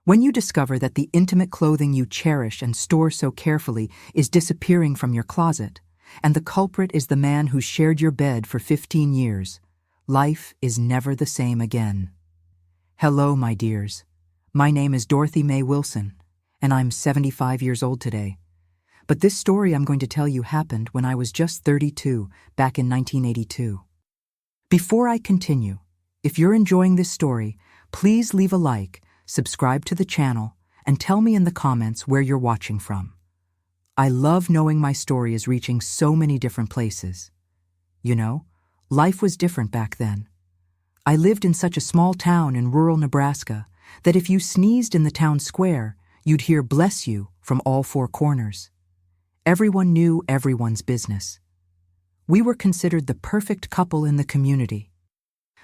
When you discover that the intimate clothing you cherish and store so carefully is disappearing from your closet, and the culprit is the man who shared your bed for 15 years, life is never the same again. Hello, my dears. My name is Dorothy Mae Wilson, and I'm 75 years old today. But this story I'm going to tell you happened when I was just 32, back in 1982. Before I continue, if you're enjoying this story, please leave a like, subscribe to the channel, and tell me in the comments where you're watching from. I love knowing my story is reaching so many different places. You know, life was different back then. I lived in such a small town in rural Nebraska that if you sneezed in the town square, you'd hear "bless you" from all four corners. Everyone knew everyone's business. We were considered the perfect couple in the community.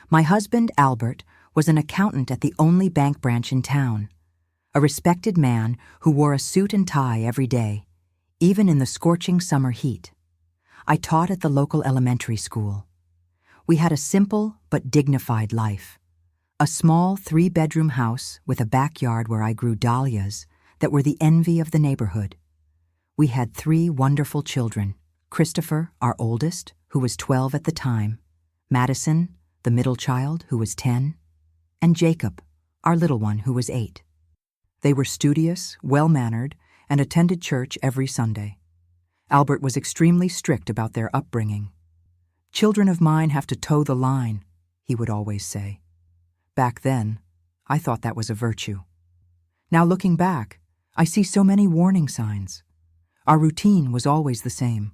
My husband, Albert, was an accountant at the only bank branch in town, a respected man who wore a suit and tie every day, even in the scorching summer heat. I taught at the local elementary school. We had a simple but dignified life. A small 3-bedroom house with a backyard where I grew dahlias that were the envy of the neighborhood. We had 3 wonderful children: Christopher, our oldest, who was 12 at the time, Madison, the middle child, who was 10, and Jacob, our little one, who was 8. They were studious, well-mannered, and attended church every Sunday. Albert was extremely strict about their upbringing. "Children of mine have to toe the line," he would always say. Back then, I thought that was a virtue. Now looking back, I see so many warning signs. Our routine was always the same.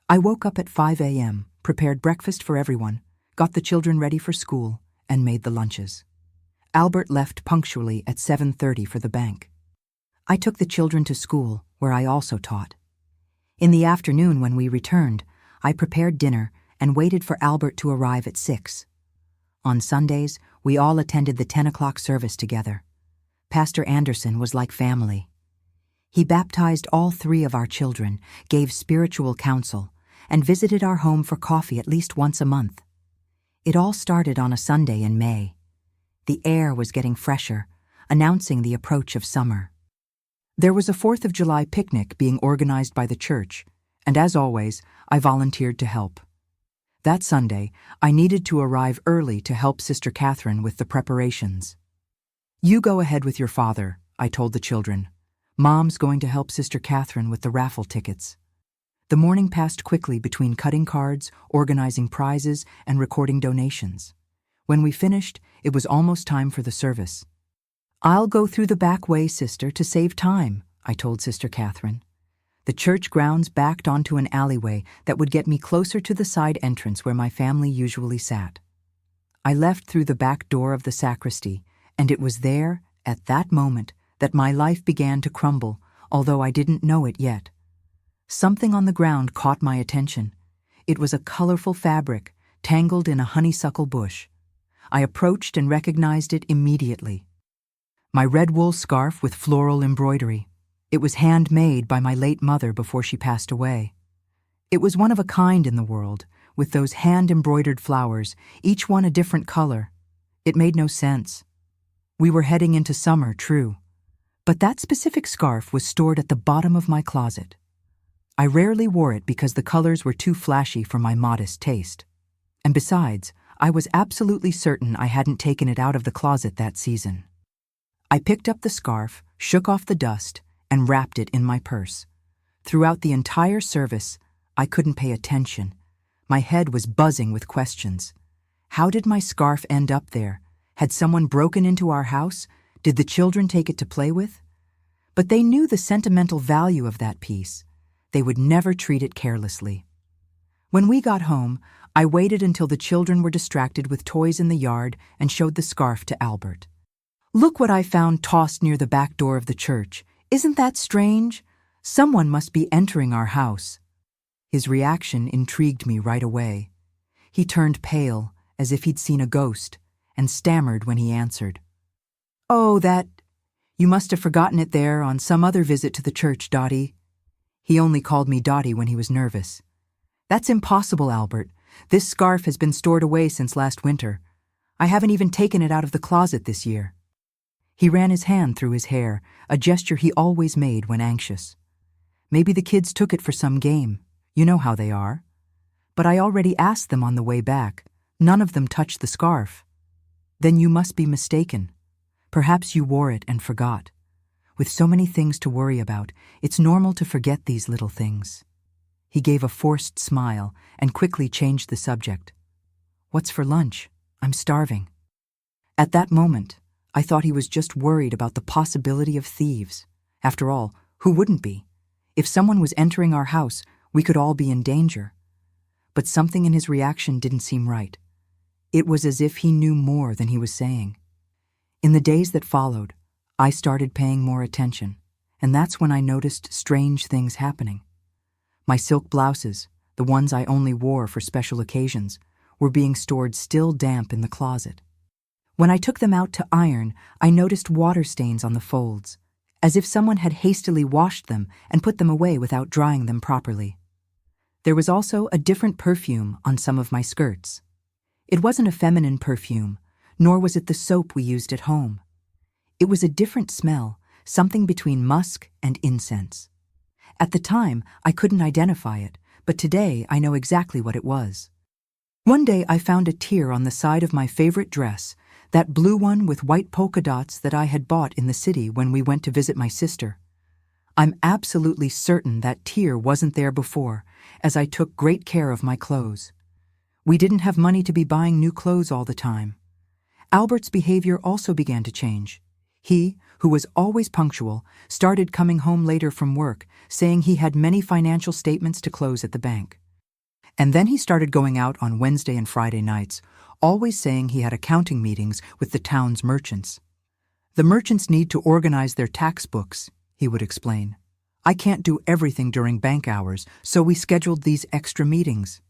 I woke up at 5 a.m., prepared breakfast for everyone, got the children ready for school, and made the lunches. Albert left punctually at 7:30 for the bank. I took the children to school, where I also taught. In the afternoon when we returned, I prepared dinner and waited for Albert to arrive at 6. On Sundays, we all attended the 10 o'clock service together. Pastor Anderson was like family. He baptized all 3 of our children, gave spiritual counsel, and visited our home for coffee at least once a month. It all started on a Sunday in May. The air was getting fresher, announcing the approach of summer. There was a 4th of July picnic being organized by the church, and as always, I volunteered to help. That Sunday, I needed to arrive early to help Sister Catherine with the preparations. "You go ahead with your father," I told the children. "Mom's going to help Sister Catherine with the raffle tickets." The morning passed quickly between cutting cards, organizing prizes, and recording donations. When we finished, it was almost time for the service. "I'll go through the back way, Sister, to save time," I told Sister Catherine. The church grounds backed onto an alleyway that would get me closer to the side entrance where my family usually sat. I left through the back door of the sacristy, and it was there, at that moment, that my life began to crumble, although I didn't know it yet. Something on the ground caught my attention. It was a colorful fabric, tangled in a honeysuckle bush. I approached and recognized it immediately. My red wool scarf with floral embroidery. It was handmade by my late mother before she passed away. It was one of a kind in the world, with those hand-embroidered flowers, each one a different color. It made no sense. We were heading into summer, true. But that specific scarf was stored at the bottom of my closet. I rarely wore it because the colors were too flashy for my modest taste. And besides, I was absolutely certain I hadn't taken it out of the closet that season. I picked up the scarf, shook off the dust, and wrapped it in my purse. Throughout the entire service, I couldn't pay attention. My head was buzzing with questions. How did my scarf end up there? Had someone broken into our house? Did the children take it to play with? But they knew the sentimental value of that piece. They would never treat it carelessly. When we got home, I waited until the children were distracted with toys in the yard and showed the scarf to Albert. "Look what I found tossed near the back door of the church. Isn't that strange? Someone must be entering our house." His reaction intrigued me right away. He turned pale, as if he'd seen a ghost, and stammered when he answered. "Oh, you must have forgotten it there on some other visit to the church, Dottie." He only called me Dottie when he was nervous. "That's impossible, Albert. This scarf has been stored away since last winter. I haven't even taken it out of the closet this year." He ran his hand through his hair, a gesture he always made when anxious. Maybe the kids took it for some game. You know how they are. But I already asked them on the way back. None of them touched the scarf. Then you must be mistaken. Perhaps you wore it and forgot. With so many things to worry about, it's normal to forget these little things. He gave a forced smile and quickly changed the subject. What's for lunch? I'm starving. At that moment, I thought he was just worried about the possibility of thieves. After all, who wouldn't be? If someone was entering our house, we could all be in danger. But something in his reaction didn't seem right. It was as if he knew more than he was saying. In the days that followed, I started paying more attention, and that's when I noticed strange things happening. My silk blouses, the ones I only wore for special occasions, were being stored still damp in the closet. When I took them out to iron, I noticed water stains on the folds, as if someone had hastily washed them and put them away without drying them properly. There was also a different perfume on some of my skirts. It wasn't a feminine perfume, nor was it the soap we used at home. It was a different smell, something between musk and incense. At the time, I couldn't identify it, but today I know exactly what it was. One day I found a tear on the side of my favorite dress, that blue one with white polka dots that I had bought in the city when we went to visit my sister. I'm absolutely certain that tear wasn't there before, as I took great care of my clothes. We didn't have money to be buying new clothes all the time. Albert's behavior also began to change. He, who was always punctual, started coming home later from work, saying he had many financial statements to close at the bank. And then he started going out on Wednesday and Friday nights, always saying he had accounting meetings with the town's merchants. The merchants need to organize their tax books, he would explain. I can't do everything during bank hours, so we scheduled these extra meetings.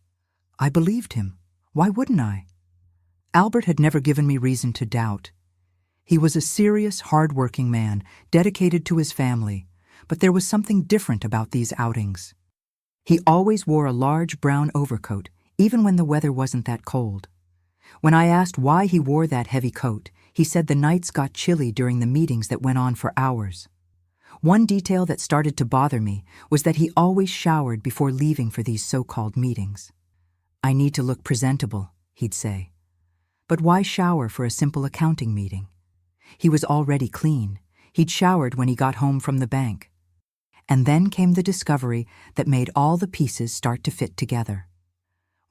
I believed him. Why wouldn't I? Albert had never given me reason to doubt. He was a serious, hard-working man, dedicated to his family, but there was something different about these outings. He always wore a large brown overcoat, even when the weather wasn't that cold. When I asked why he wore that heavy coat, he said the nights got chilly during the meetings that went on for hours. One detail that started to bother me was that he always showered before leaving for these so-called meetings. I need to look presentable, he'd say. But why shower for a simple accounting meeting? He was already clean. He'd showered when he got home from the bank. And then came the discovery that made all the pieces start to fit together.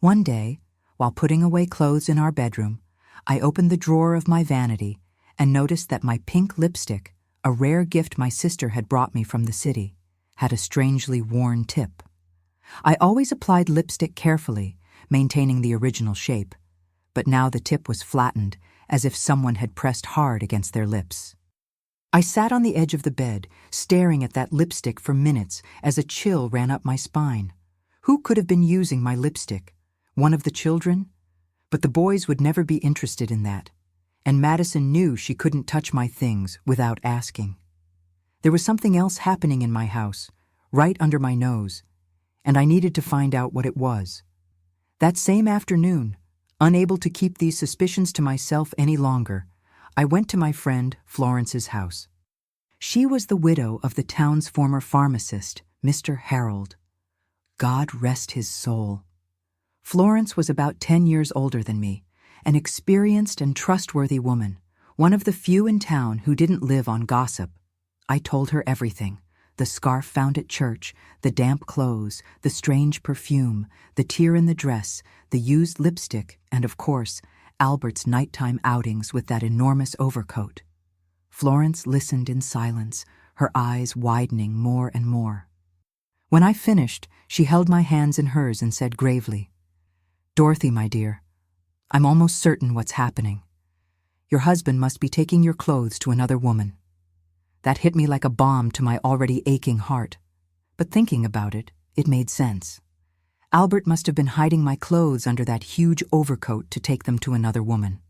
One day, while putting away clothes in our bedroom, I opened the drawer of my vanity and noticed that my pink lipstick, a rare gift my sister had brought me from the city, had a strangely worn tip. I always applied lipstick carefully, maintaining the original shape, but now the tip was flattened, as if someone had pressed hard against their lips. I sat on the edge of the bed, staring at that lipstick for minutes as a chill ran up my spine. Who could have been using my lipstick? One of the children? But the boys would never be interested in that, and Madison knew she couldn't touch my things without asking. There was something else happening in my house, right under my nose, and I needed to find out what it was. That same afternoon, unable to keep these suspicions to myself any longer, I went to my friend Florence's house. She was the widow of the town's former pharmacist, Mr. Harold. God rest his soul. Florence was about 10 years older than me, an experienced and trustworthy woman, one of the few in town who didn't live on gossip. I told her everything. The scarf found at church, the damp clothes, the strange perfume, the tear in the dress, the used lipstick, and of course, Albert's nighttime outings with that enormous overcoat. Florence listened in silence, her eyes widening more and more. When I finished, she held my hands in hers and said gravely, "Dorothy, my dear, I'm almost certain what's happening. Your husband must be taking your clothes to another woman." That hit me like a bomb to my already aching heart. But thinking about it, it made sense. Albert must have been hiding my clothes under that huge overcoat to take them to another woman.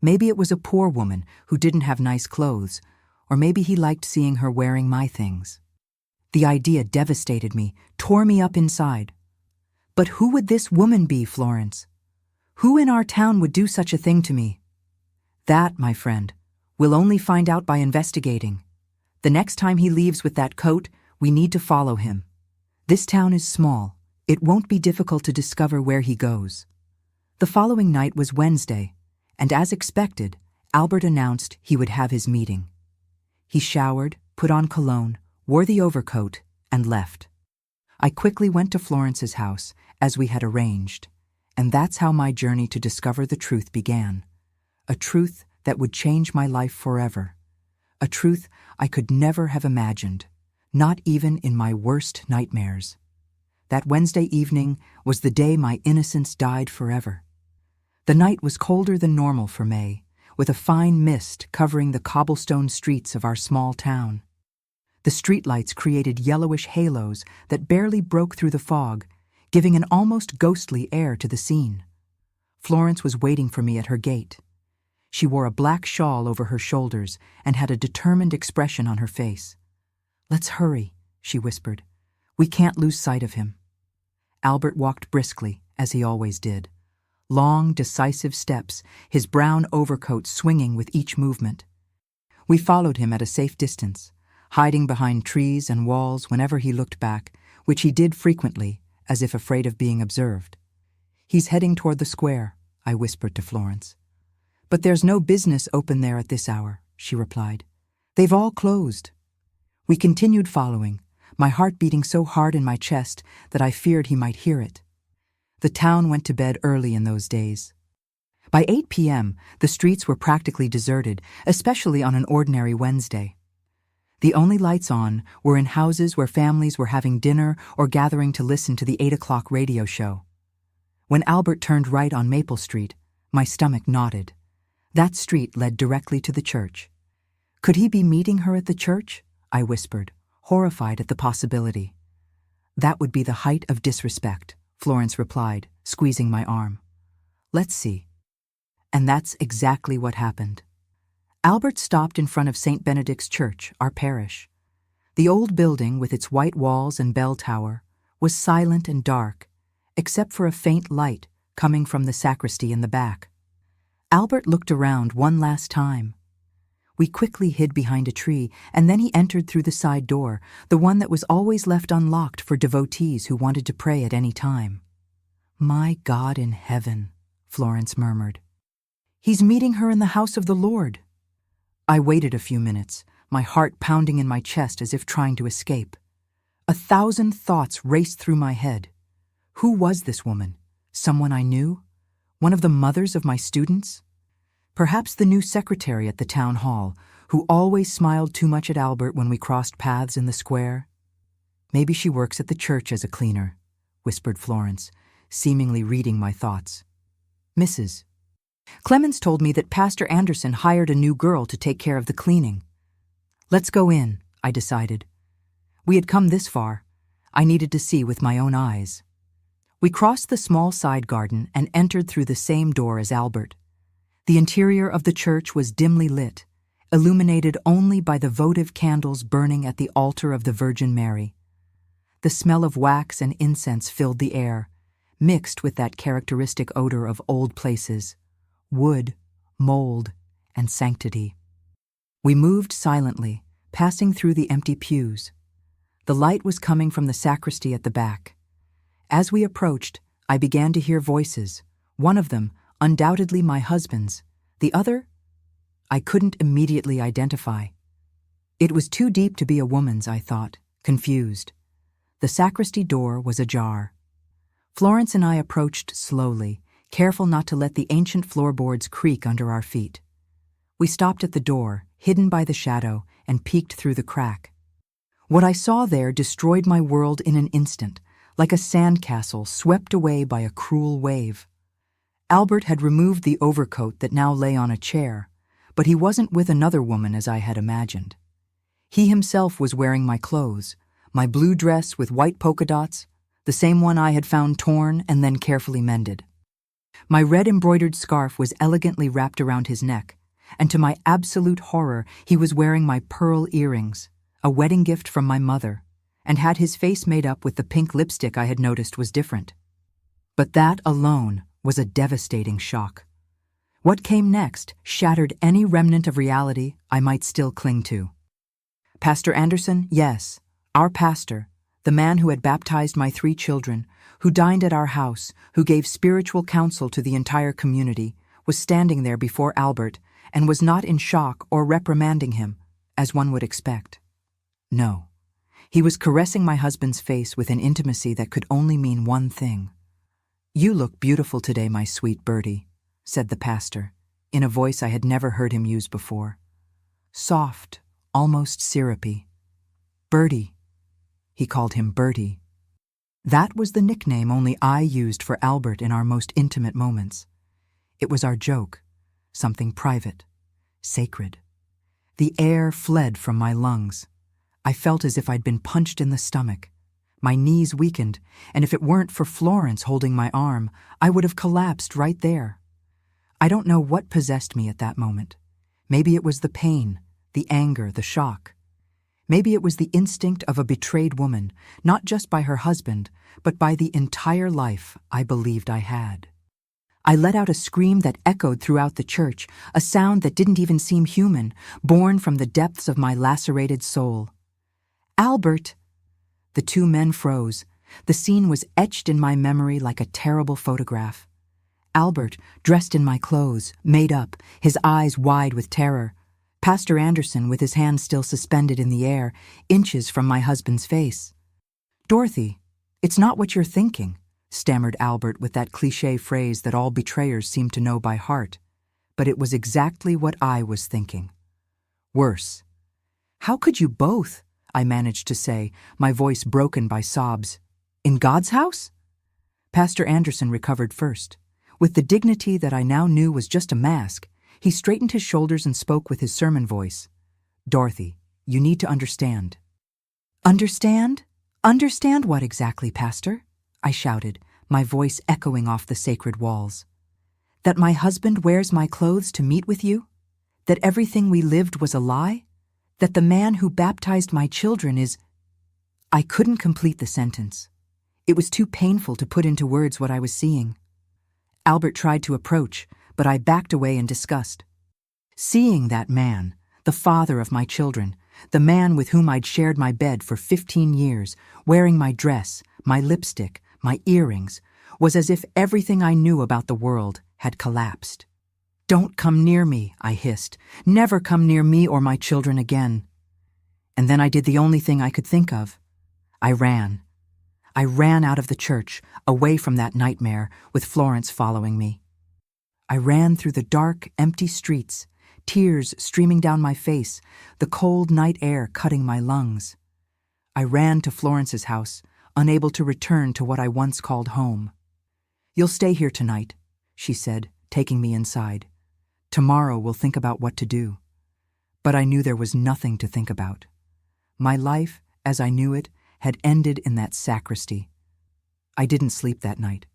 Maybe it was a poor woman who didn't have nice clothes, or maybe he liked seeing her wearing my things. The idea devastated me, tore me up inside. But who would this woman be, Florence? Who in our town would do such a thing to me? That, my friend, We'll only find out by investigating. The next time he leaves with that coat, we need to follow him. This town is small. It won't be difficult to discover where he goes." The following night was Wednesday, and as expected, Albert announced he would have his meeting. He showered, put on cologne, wore the overcoat, and left. I quickly went to Florence's house, as we had arranged, and that's how my journey to discover the truth began. A truth that would change my life forever. A truth I could never have imagined, not even in my worst nightmares. That Wednesday evening was the day my innocence died forever. The night was colder than normal for May, with a fine mist covering the cobblestone streets of our small town. The streetlights created yellowish halos that barely broke through the fog, giving an almost ghostly air to the scene. Florence was waiting for me at her gate. She wore a black shawl over her shoulders and had a determined expression on her face. "Let's hurry," she whispered. "We can't lose sight of him." Albert walked briskly, as he always did. Long, decisive steps, his brown overcoat swinging with each movement. We followed him at a safe distance, hiding behind trees and walls whenever he looked back, which he did frequently, as if afraid of being observed. "He's heading toward the square," I whispered to Florence. "But there's no business open there at this hour," she replied. "They've all closed." We continued following, my heart beating so hard in my chest that I feared he might hear it. The town went to bed early in those days. By 8 p.m., the streets were practically deserted, especially on an ordinary Wednesday. The only lights on were in houses where families were having dinner or gathering to listen to the 8 o'clock radio show. When Albert turned right on Maple Street, my stomach knotted. That street led directly to the church. Could he be meeting her at the church? I whispered, horrified at the possibility. "That would be the height of disrespect," Florence replied, squeezing my arm. "Let's see." And that's exactly what happened. Albert stopped in front of St. Benedict's Church, our parish. The old building, with its white walls and bell tower, was silent and dark, except for a faint light coming from the sacristy in the back. Albert looked around one last time. We quickly hid behind a tree, and then he entered through the side door, the one that was always left unlocked for devotees who wanted to pray at any time. "My God in heaven," Florence murmured. "He's meeting her in the house of the Lord." I waited a few minutes, my heart pounding in my chest as if trying to escape. 1,000 thoughts raced through my head. Who was this woman? Someone I knew? One of the mothers of my students? Perhaps the new secretary at the town hall, who always smiled too much at Albert when we crossed paths in the square? "Maybe she works at the church as a cleaner," whispered Florence, seemingly reading my thoughts. "Mrs. Clemens told me that Pastor Anderson hired a new girl to take care of the cleaning." "Let's go in," I decided. We had come this far. I needed to see with my own eyes. We crossed the small side garden and entered through the same door as Albert. The interior of the church was dimly lit, illuminated only by the votive candles burning at the altar of the Virgin Mary. The smell of wax and incense filled the air, mixed with that characteristic odor of old places, wood, mold, and sanctity. We moved silently, passing through the empty pews. The light was coming from the sacristy at the back. As we approached, I began to hear voices, one of them undoubtedly my husband's, the other I couldn't immediately identify. It was too deep to be a woman's, I thought, confused. The sacristy door was ajar. Florence and I approached slowly, careful not to let the ancient floorboards creak under our feet. We stopped at the door, hidden by the shadow, and peeked through the crack. What I saw there destroyed my world in an instant, like a sandcastle swept away by a cruel wave. Albert had removed the overcoat that now lay on a chair, but he wasn't with another woman as I had imagined. He himself was wearing my clothes, my blue dress with white polka dots, the same one I had found torn and then carefully mended. My red embroidered scarf was elegantly wrapped around his neck, and to my absolute horror, he was wearing my pearl earrings, a wedding gift from my mother, and had his face made up with the pink lipstick I had noticed was different. But that alone was a devastating shock. What came next shattered any remnant of reality I might still cling to. Pastor Anderson, yes, our pastor, the man who had baptized my 3 children, who dined at our house, who gave spiritual counsel to the entire community, was standing there before Albert and was not in shock or reprimanding him, as one would expect. No, he was caressing my husband's face with an intimacy that could only mean one thing. "You look beautiful today, my sweet Bertie," said the pastor, in a voice I had never heard him use before. Soft, almost syrupy. Bertie. He called him Bertie. That was the nickname only I used for Albert in our most intimate moments. It was our joke, something private, sacred. The air fled from my lungs. I felt as if I'd been punched in the stomach. My knees weakened, and if it weren't for Florence holding my arm, I would have collapsed right there. I don't know what possessed me at that moment. Maybe it was the pain, the anger, the shock. Maybe it was the instinct of a betrayed woman, not just by her husband, but by the entire life I believed I had. I let out a scream that echoed throughout the church, a sound that didn't even seem human, born from the depths of my lacerated soul. "Albert!" The 2 men froze. The scene was etched in my memory like a terrible photograph. Albert, dressed in my clothes, made up, his eyes wide with terror. Pastor Anderson, with his hand still suspended in the air, inches from my husband's face. "Dorothy, it's not what you're thinking," stammered Albert with that cliché phrase that all betrayers seem to know by heart. But it was exactly what I was thinking. Worse. "How could you both?" I managed to say, my voice broken by sobs. "In God's house?" Pastor Anderson recovered first. With the dignity that I now knew was just a mask, he straightened his shoulders and spoke with his sermon voice. "Dorothy, you need to understand." "Understand? Understand what exactly, Pastor?" I shouted, my voice echoing off the sacred walls. "That my husband wears my clothes to meet with you? That everything we lived was a lie? That the man who baptized my children is—" I couldn't complete the sentence. It was too painful to put into words what I was seeing. Albert tried to approach, but I backed away in disgust. Seeing that man, the father of my children, the man with whom I'd shared my bed for 15 years, wearing my dress, my lipstick, my earrings, was as if everything I knew about the world had collapsed. "Don't come near me," I hissed. "Never come near me or my children again." And then I did the only thing I could think of. I ran. I ran out of the church, away from that nightmare, with Florence following me. I ran through the dark, empty streets, tears streaming down my face, the cold night air cutting my lungs. I ran to Florence's house, unable to return to what I once called home. "You'll stay here tonight," she said, taking me inside. "Tomorrow we'll think about what to do." But I knew there was nothing to think about. My life, as I knew it, had ended in that sacristy. I didn't sleep that night.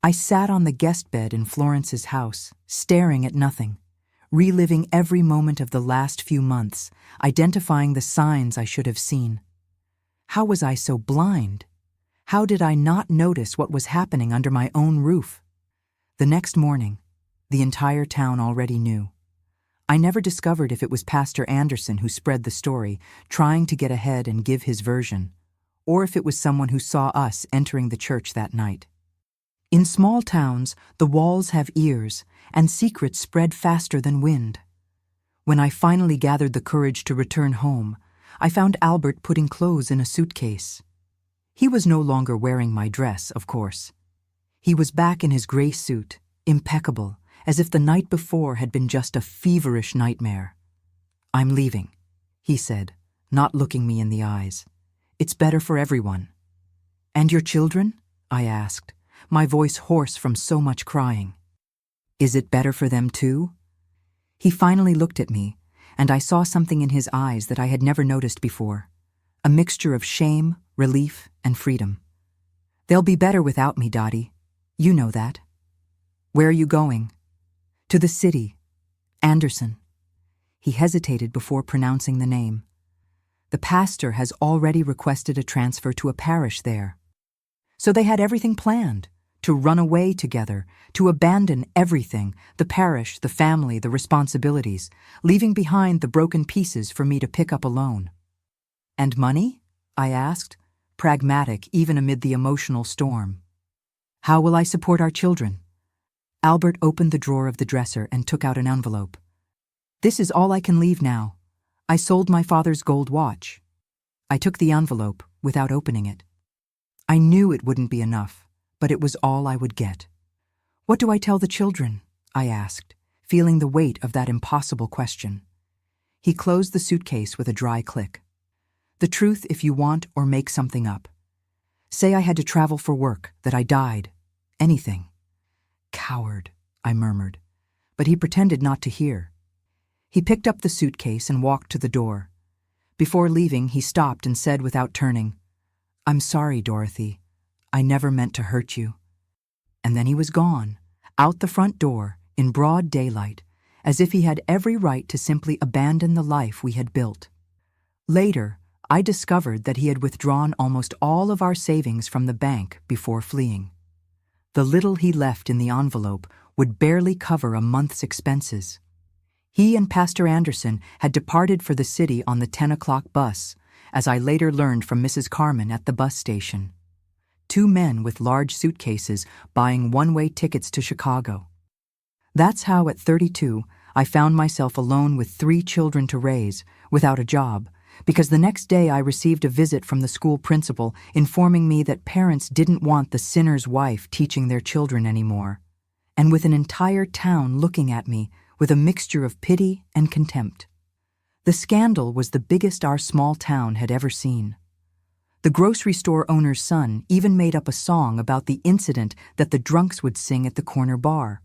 I sat on the guest bed in Florence's house, staring at nothing, reliving every moment of the last few months, identifying the signs I should have seen. How was I so blind? How did I not notice what was happening under my own roof? The next morning, the entire town already knew. I never discovered if it was Pastor Anderson who spread the story, trying to get ahead and give his version, or if it was someone who saw us entering the church that night. In small towns, the walls have ears, and secrets spread faster than wind. When I finally gathered the courage to return home, I found Albert putting clothes in a suitcase. He was no longer wearing my dress, of course. He was back in his gray suit, impeccable, as if the night before had been just a feverish nightmare. "I'm leaving," he said, not looking me in the eyes. "It's better for everyone." "And your children?" I asked, my voice hoarse from so much crying. "Is it better for them too?" He finally looked at me, and I saw something in his eyes that I had never noticed before, a mixture of shame, relief, and freedom. "They'll be better without me, Dottie. You know that." "Where are you going?" "To the city. Anderson." He hesitated before pronouncing the name. "The pastor has already requested a transfer to a parish there." So they had everything planned, to run away together, to abandon everything, the parish, the family, the responsibilities, leaving behind the broken pieces for me to pick up alone. And money? I asked, pragmatic even amid the emotional storm. How will I support our children? Albert opened the drawer of the dresser and took out an envelope. This is all I can leave now. I sold my father's gold watch. I took the envelope without opening it. I knew it wouldn't be enough, but it was all I would get. What do I tell the children? I asked, feeling the weight of that impossible question. He closed the suitcase with a dry click. The truth if you want, or make something up. Say I had to travel for work, that I died. Anything. Coward, I murmured, but he pretended not to hear. He picked up the suitcase and walked to the door. Before leaving, he stopped and said without turning, I'm sorry, Dorothy. I never meant to hurt you. And then he was gone, out the front door, in broad daylight, as if he had every right to simply abandon the life we had built. Later, I discovered that he had withdrawn almost all of our savings from the bank before fleeing. The little he left in the envelope would barely cover a month's expenses. He and Pastor Anderson had departed for the city on the 10 o'clock bus, as I later learned from Mrs. Carmen at the bus station. 2 men with large suitcases buying one-way tickets to Chicago. That's how, at 32, I found myself alone with 3 children to raise, without a job, because the next day I received a visit from the school principal informing me that parents didn't want the sinner's wife teaching their children anymore, and with an entire town looking at me with a mixture of pity and contempt. The scandal was the biggest our small town had ever seen. The grocery store owner's son even made up a song about the incident that the drunks would sing at the corner bar.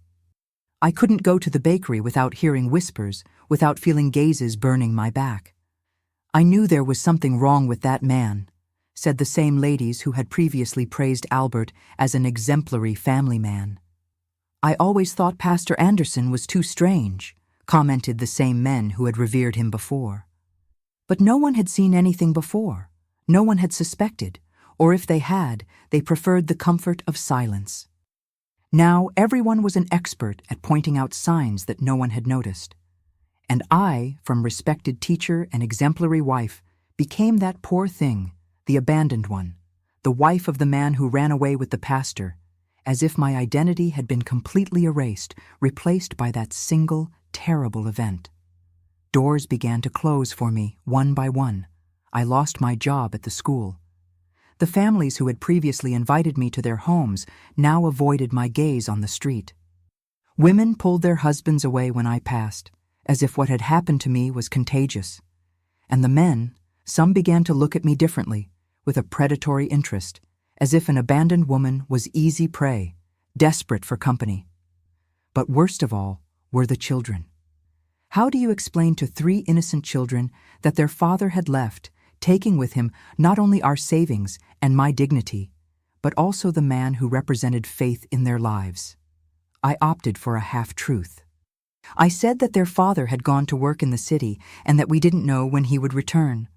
I couldn't go to the bakery without hearing whispers, without feeling gazes burning my back. I knew there was something wrong with that man, said the same ladies who had previously praised Albert as an exemplary family man. I always thought Pastor Anderson was too strange, commented the same men who had revered him before. But no one had seen anything before. No one had suspected, or if they had, they preferred the comfort of silence. Now everyone was an expert at pointing out signs that no one had noticed. And I, from respected teacher and exemplary wife, became that poor thing, the abandoned one, the wife of the man who ran away with the pastor, as if my identity had been completely erased, replaced by that single, terrible event. Doors began to close for me, one by one. I lost my job at the school. The families who had previously invited me to their homes now avoided my gaze on the street. Women pulled their husbands away when I passed, as if what had happened to me was contagious. And the men, some began to look at me differently, with a predatory interest, as if an abandoned woman was easy prey, desperate for company. But worst of all were the children. How do you explain to 3 innocent children that their father had left, taking with him not only our savings and my dignity, but also the man who represented faith in their lives? I opted for a half-truth. I said that their father had gone to work in the city and that we didn't know when he would return.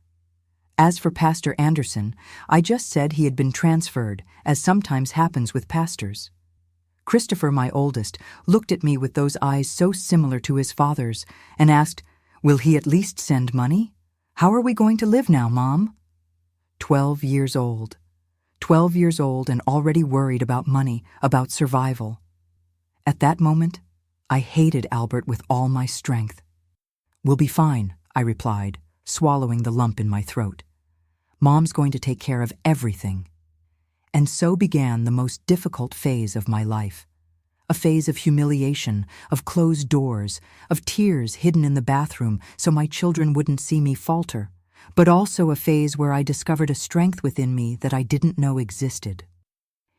As for Pastor Anderson, I just said he had been transferred, as sometimes happens with pastors. Christopher, my oldest, looked at me with those eyes so similar to his father's and asked, "Will he at least send money? How are we going to live now, Mom?" 12 years old. 12 years old and already worried about money, about survival. At that moment, I hated Albert with all my strength. "We'll be fine," I replied, swallowing the lump in my throat. "Mom's going to take care of everything." And so began the most difficult phase of my life. A phase of humiliation, of closed doors, of tears hidden in the bathroom so my children wouldn't see me falter, but also a phase where I discovered a strength within me that I didn't know existed.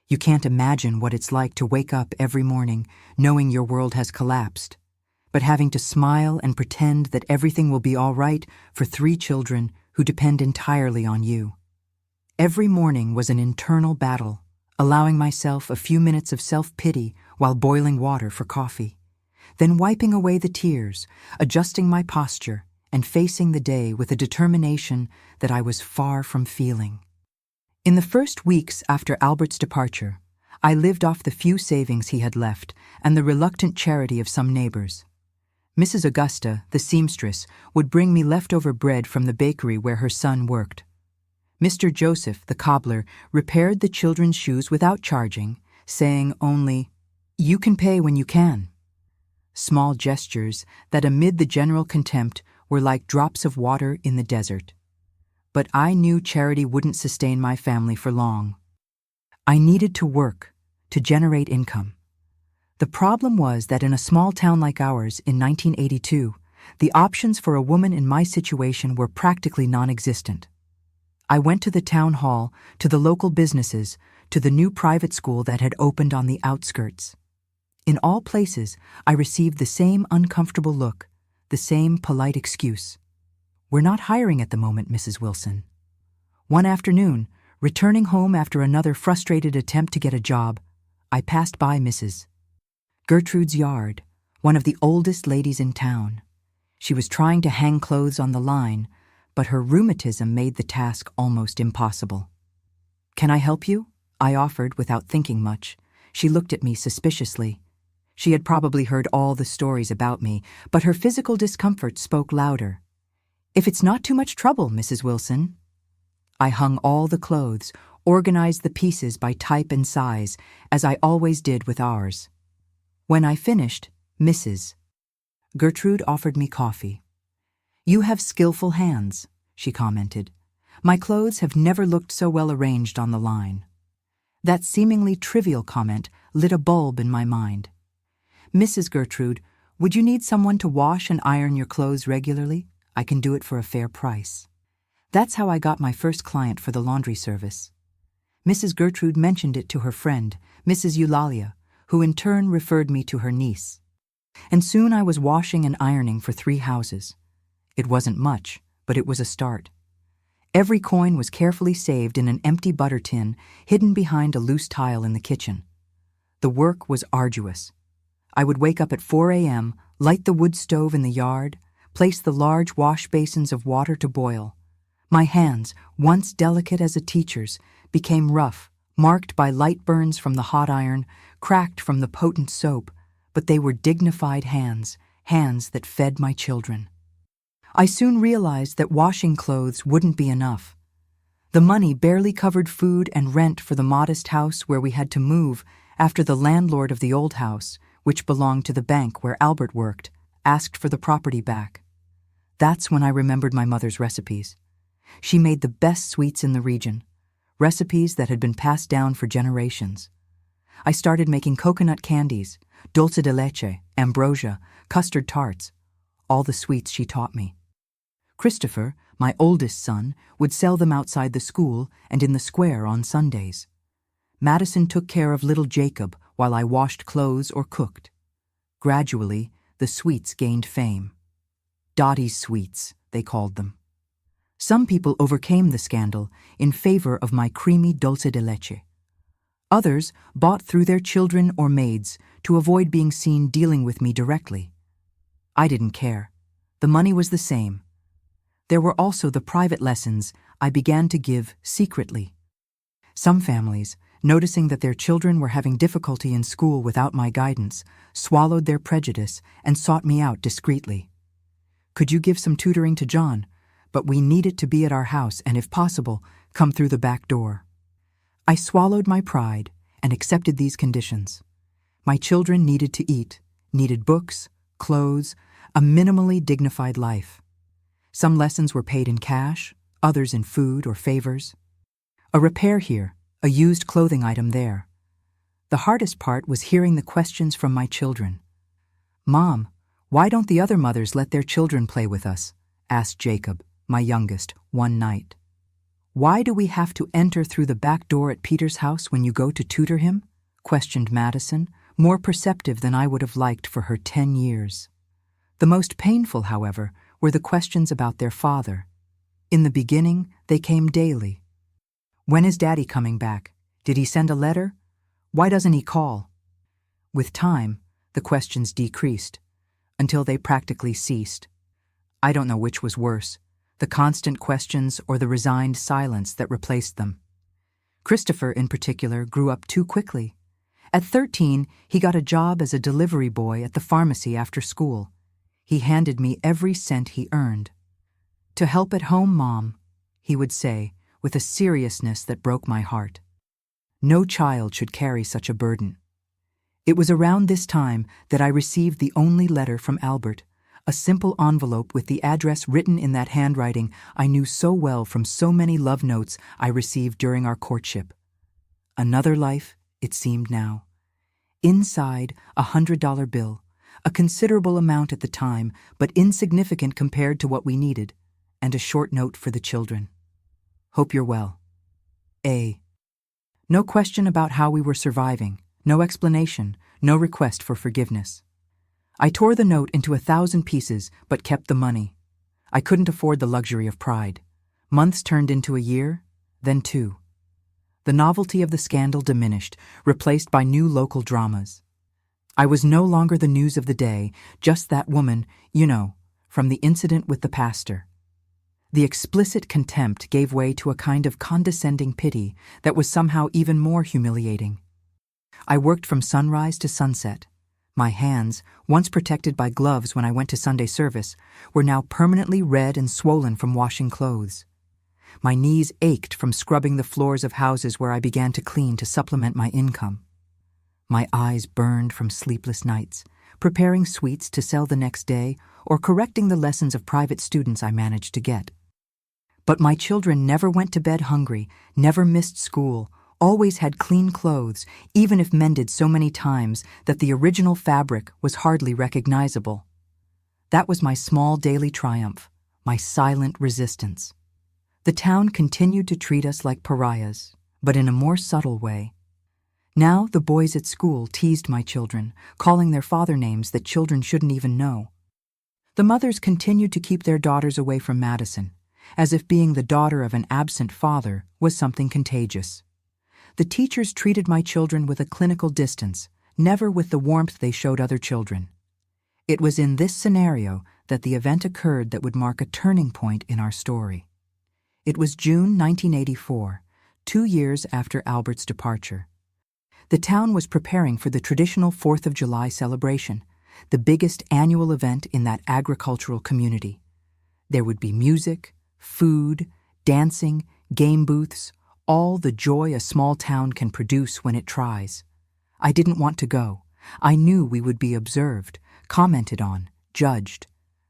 You can't imagine what it's like to wake up every morning knowing your world has collapsed, but having to smile and pretend that everything will be all right for 3 children who depend entirely on you. Every morning was an internal battle, allowing myself a few minutes of self-pity while boiling water for coffee, then wiping away the tears, adjusting my posture, and facing the day with a determination that I was far from feeling. In the first weeks after Albert's departure, I lived off the few savings he had left and the reluctant charity of some neighbors. Mrs. Augusta, the seamstress, would bring me leftover bread from the bakery where her son worked. Mr. Joseph, the cobbler, repaired the children's shoes without charging, saying only, "You can pay when you can." Small gestures that amid the general contempt were like drops of water in the desert. But I knew charity wouldn't sustain my family for long. I needed to work, to generate income. The problem was that in a small town like ours in 1982, the options for a woman in my situation were practically non-existent. I went to the town hall, to the local businesses, to the new private school that had opened on the outskirts. In all places, I received the same uncomfortable look, the same polite excuse. "We're not hiring at the moment, Mrs. Wilson." One afternoon, returning home after another frustrated attempt to get a job, I passed by Mrs. Gertrude's yard, one of the oldest ladies in town. She was trying to hang clothes on the line, but her rheumatism made the task almost impossible. "Can I help you?" I offered without thinking much. She looked at me suspiciously. She had probably heard all the stories about me, but her physical discomfort spoke louder. "If it's not too much trouble, Mrs. Wilson." I hung all the clothes, organized the pieces by type and size, as I always did with ours. When I finished, Mrs. Gertrude offered me coffee. "You have skillful hands," she commented. "My clothes have never looked so well arranged on the line." That seemingly trivial comment lit a bulb in my mind. "Mrs. Gertrude, would you need someone to wash and iron your clothes regularly? I can do it for a fair price." That's how I got my first client for the laundry service. Mrs. Gertrude mentioned it to her friend, Mrs. Eulalia, who in turn referred me to her niece. And soon I was washing and ironing for 3 houses. It wasn't much, but it was a start. Every coin was carefully saved in an empty butter tin hidden behind a loose tile in the kitchen. The work was arduous. I would wake up at 4 a.m., light the wood stove in the yard, place the large wash basins of water to boil. My hands, once delicate as a teacher's, became rough, marked by light burns from the hot iron, cracked from the potent soap, but they were dignified hands, hands that fed my children. I soon realized that washing clothes wouldn't be enough. The money barely covered food and rent for the modest house where we had to move after the landlord of the old house, which belonged to the bank where Albert worked, asked for the property back. That's when I remembered my mother's recipes. She made the best sweets in the region, recipes that had been passed down for generations. I started making coconut candies, dulce de leche, ambrosia, custard tarts, all the sweets she taught me. Christopher, my oldest son, would sell them outside the school and in the square on Sundays. Madison took care of little Jacob while I washed clothes or cooked. Gradually, the sweets gained fame. Dottie's sweets, they called them. Some people overcame the scandal in favor of my creamy dulce de leche. Others bought through their children or maids to avoid being seen dealing with me directly. I didn't care. The money was the same. There were also the private lessons I began to give secretly. Some families, noticing that their children were having difficulty in school without my guidance, swallowed their prejudice and sought me out discreetly. "Could you give some tutoring to John? But we need it to be at our house and, if possible, come through the back door." I swallowed my pride and accepted these conditions. My children needed to eat, needed books, clothes, a minimally dignified life. Some lessons were paid in cash, others in food or favors. A repair here, a used clothing item there. The hardest part was hearing the questions from my children. "Mom, why don't the other mothers let their children play with us?" asked Jacob, my youngest, one night. "Why do we have to enter through the back door at Peter's house when you go to tutor him?" questioned Madison, more perceptive than I would have liked for her 10 years. The most painful, however, were the questions about their father. In the beginning, they came daily. "When is Daddy coming back? Did he send a letter? Why doesn't he call?" With time, the questions decreased, until they practically ceased. I don't know which was worse, the constant questions or the resigned silence that replaced them. Christopher, in particular, grew up too quickly. At 13, he got a job as a delivery boy at the pharmacy after school. He handed me every cent he earned. "To help at home, Mom," he would say, with a seriousness that broke my heart. No child should carry such a burden. It was around this time that I received the only letter from Albert, a simple envelope with the address written in that handwriting I knew so well from so many love notes I received during our courtship. Another life, it seemed now. Inside, $100 bill, a considerable amount at the time, but insignificant compared to what we needed, and a short note for the children. "Hope you're well. A." No question about how we were surviving, no explanation, no request for forgiveness. I tore the note into 1,000 pieces, but kept the money. I couldn't afford the luxury of pride. Months turned into a year, then 2. The novelty of the scandal diminished, replaced by new local dramas. I was no longer the news of the day, just that woman, from the incident with the pastor. The explicit contempt gave way to a kind of condescending pity that was somehow even more humiliating. I worked from sunrise to sunset. My hands, once protected by gloves when I went to Sunday service, were now permanently red and swollen from washing clothes. My knees ached from scrubbing the floors of houses where I began to clean to supplement my income. My eyes burned from sleepless nights, preparing sweets to sell the next day or correcting the lessons of private students I managed to get. But my children never went to bed hungry, never missed school, always had clean clothes, even if mended so many times that the original fabric was hardly recognizable. That was my small daily triumph, my silent resistance. The town continued to treat us like pariahs, but in a more subtle way. Now the boys at school teased my children, calling their father names that children shouldn't even know. The mothers continued to keep their daughters away from Madison, as if being the daughter of an absent father was something contagious. The teachers treated my children with a clinical distance, never with the warmth they showed other children. It was in this scenario that the event occurred that would mark a turning point in our story. It was June 1984, 2 years after Albert's departure. The town was preparing for the traditional 4th of July celebration, the biggest annual event in that agricultural community. There would be music, food, dancing, game booths, all the joy a small town can produce when it tries. I didn't want to go. I knew we would be observed, commented on, judged.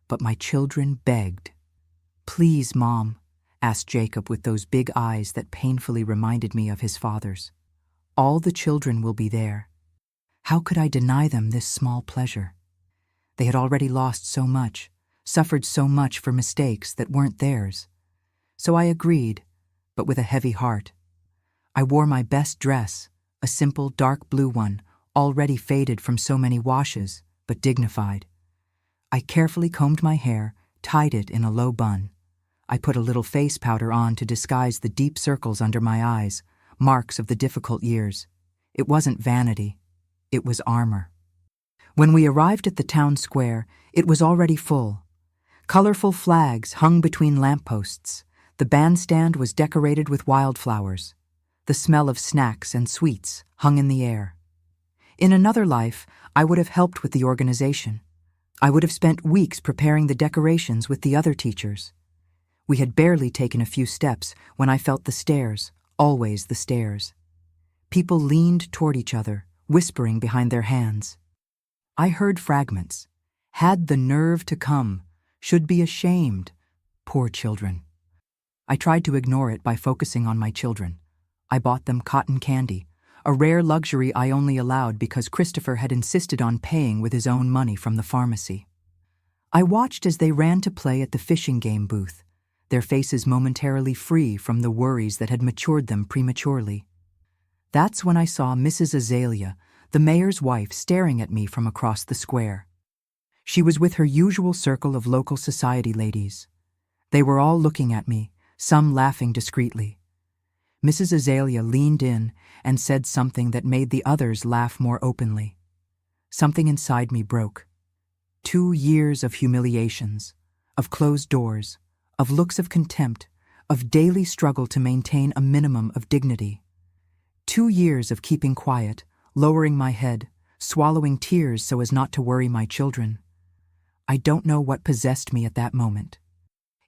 But my children begged. "Please, Mom," asked Jacob with those big eyes that painfully reminded me of his father's. "All the children will be there." How could I deny them this small pleasure? They had already lost so much, suffered so much for mistakes that weren't theirs. So I agreed, but with a heavy heart. I wore my best dress, a simple dark blue one, already faded from so many washes, but dignified. I carefully combed my hair, tied it in a low bun. I put a little face powder on to disguise the deep circles under my eyes, marks of the difficult years. It wasn't vanity. It was armor. When we arrived at the town square, it was already full. Colorful flags hung between lampposts. The bandstand was decorated with wildflowers. The smell of snacks and sweets hung in the air. In another life, I would have helped with the organization. I would have spent weeks preparing the decorations with the other teachers. We had barely taken a few steps when I felt the stares, always the stares. People leaned toward each other, whispering behind their hands. I heard fragments. "Had the nerve to come. Should be ashamed. Poor children." I tried to ignore it by focusing on my children. I bought them cotton candy, a rare luxury I only allowed because Christopher had insisted on paying with his own money from the pharmacy. I watched as they ran to play at the fishing game booth, their faces momentarily free from the worries that had matured them prematurely. That's when I saw Mrs. Azalea, the mayor's wife, staring at me from across the square. She was with her usual circle of local society ladies. They were all looking at me, some laughing discreetly. Mrs. Azalea leaned in and said something that made the others laugh more openly. Something inside me broke. 2 years of humiliations, of closed doors, of looks of contempt, of daily struggle to maintain a minimum of dignity. 2 years of keeping quiet, lowering my head, swallowing tears so as not to worry my children. I don't know what possessed me at that moment.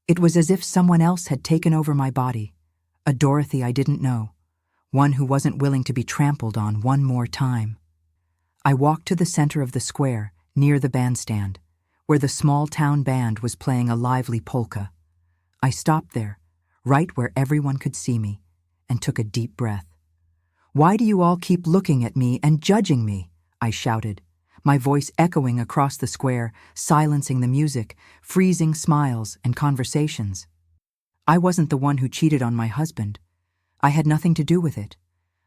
It was as if someone else had taken over my body, a Dorothy I didn't know, one who wasn't willing to be trampled on one more time. I walked to the center of the square, near the bandstand, where the small town band was playing a lively polka. I stopped there, right where everyone could see me, and took a deep breath. "Why do you all keep looking at me and judging me?" I shouted, my voice echoing across the square, silencing the music, freezing smiles and conversations. I wasn't the one who cheated on my husband. I had nothing to do with it.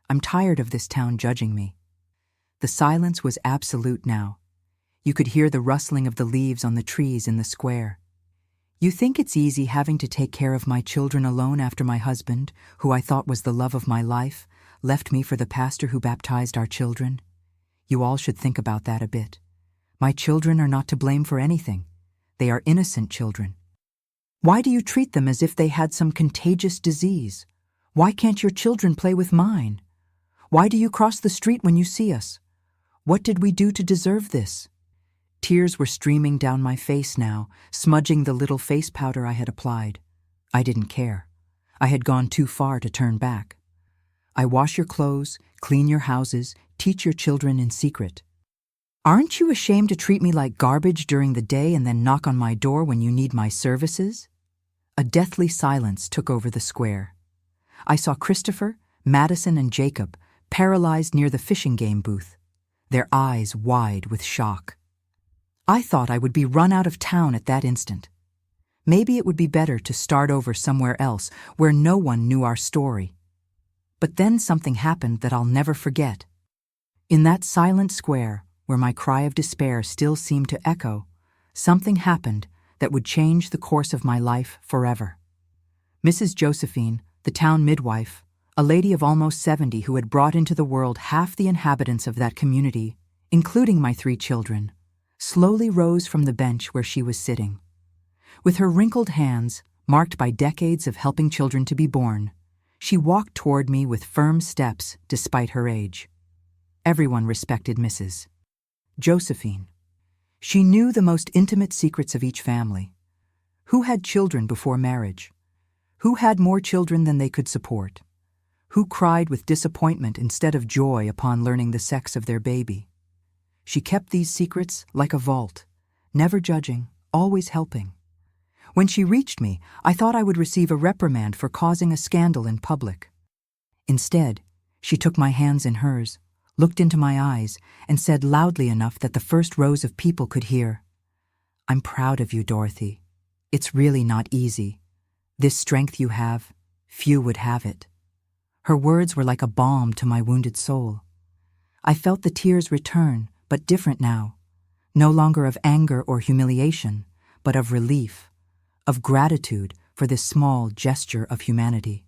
I'm tired of this town judging me. The silence was absolute now. You could hear the rustling of the leaves on the trees in the square. "You think it's easy having to take care of my children alone after my husband, who I thought was the love of my life, left me for the pastor who baptized our children? You all should think about that a bit. My children are not to blame for anything. They are innocent children. Why do you treat them as if they had some contagious disease? Why can't your children play with mine? Why do you cross the street when you see us? What did we do to deserve this?" Tears were streaming down my face now, smudging the little face powder I had applied. I didn't care. I had gone too far to turn back. "I wash your clothes, clean your houses, teach your children in secret. Aren't you ashamed to treat me like garbage during the day and then knock on my door when you need my services?" A deathly silence took over the square. I saw Christopher, Madison, and Jacob paralyzed near the fishing game booth, their eyes wide with shock. I thought I would be run out of town at that instant. Maybe it would be better to start over somewhere else where no one knew our story. But then something happened that I'll never forget. In that silent square, where my cry of despair still seemed to echo, something happened that would change the course of my life forever. Mrs. Josephine, the town midwife, a lady of almost 70 who had brought into the world half the inhabitants of that community, including my 3 children, slowly rose from the bench where she was sitting. With her wrinkled hands, marked by decades of helping children to be born, she walked toward me with firm steps despite her age. Everyone respected Mrs. Josephine. She knew the most intimate secrets of each family. Who had children before marriage? Who had more children than they could support? Who cried with disappointment instead of joy upon learning the sex of their baby? She kept these secrets like a vault, never judging, always helping. When she reached me, I thought I would receive a reprimand for causing a scandal in public. Instead, she took my hands in hers, looked into my eyes, and said loudly enough that the first rows of people could hear, "I'm proud of you, Dorothy. It's really not easy. This strength you have, few would have it." Her words were like a balm to my wounded soul. I felt the tears return, but different now, no longer of anger or humiliation, but of relief, of gratitude for this small gesture of humanity.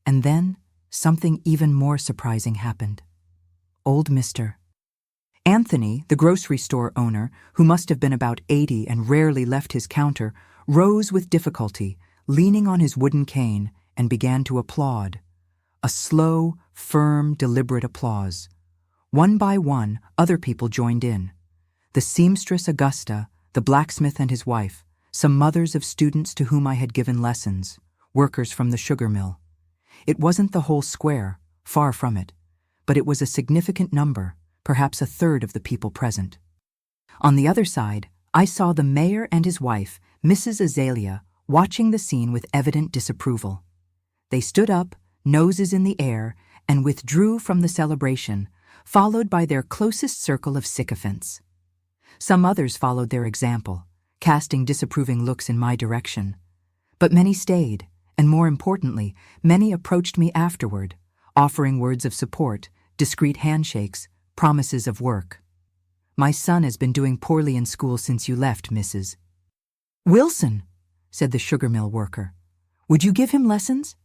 And then, something even more surprising happened. Old Mr. Anthony, the grocery store owner, who must have been about 80 and rarely left his counter, rose with difficulty, leaning on his wooden cane, and began to applaud. A slow, firm, deliberate applause. One by one, other people joined in. The seamstress Augusta, the blacksmith and his wife, some mothers of students to whom I had given lessons, workers from the sugar mill. It wasn't the whole square, far from it, but it was a significant number, perhaps a third of the people present. On the other side, I saw the mayor and his wife, Mrs. Azalea, watching the scene with evident disapproval. They stood up, noses in the air, and withdrew from the celebration, followed by their closest circle of sycophants. Some others followed their example, casting disapproving looks in my direction. But many stayed, and more importantly, many approached me afterward, offering words of support, discreet handshakes, promises of work. "My son has been doing poorly in school since you left, Mrs. Wilson," said the sugar mill worker. "Would you give him lessons?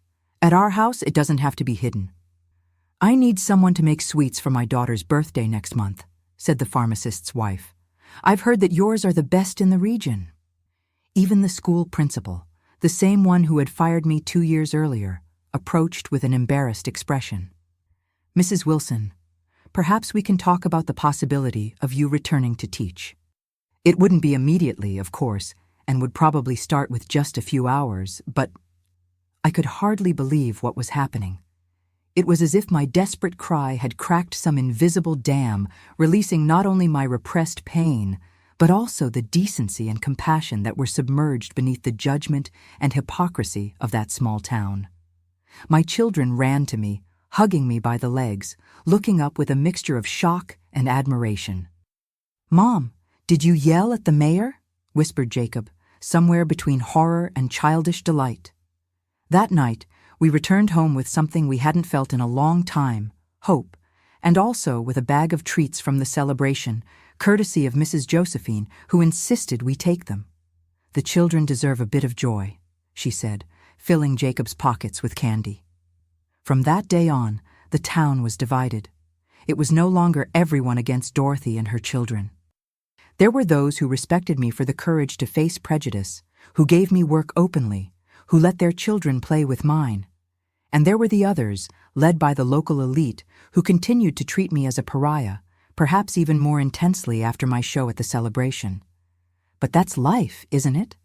At our house, it doesn't have to be hidden." "I need someone to make sweets for my daughter's birthday next month," said the pharmacist's wife. "I've heard that yours are the best in the region." Even the school principal, the same one who had fired me 2 years earlier, approached with an embarrassed expression. "Mrs. Wilson, perhaps we can talk about the possibility of you returning to teach. It wouldn't be immediately, of course, and would probably start with just a few hours, but I could hardly believe what was happening. It was as if my desperate cry had cracked some invisible dam, releasing not only my repressed pain, but also the decency and compassion that were submerged beneath the judgment and hypocrisy of that small town. My children ran to me, hugging me by the legs, looking up with a mixture of shock and admiration. "Mom, did you yell at the mayor?" whispered Jacob, somewhere between horror and childish delight. That night, we returned home with something we hadn't felt in a long time, hope, and also with a bag of treats from the celebration, courtesy of Mrs. Josephine, who insisted we take them. "The children deserve a bit of joy," she said, filling Jacob's pockets with candy. From that day on, the town was divided. It was no longer everyone against Dorothy and her children. There were those who respected me for the courage to face prejudice, who gave me work openly, who let their children play with mine. And there were the others, led by the local elite, who continued to treat me as a pariah, perhaps even more intensely after my show at the celebration. But that's life, isn't it?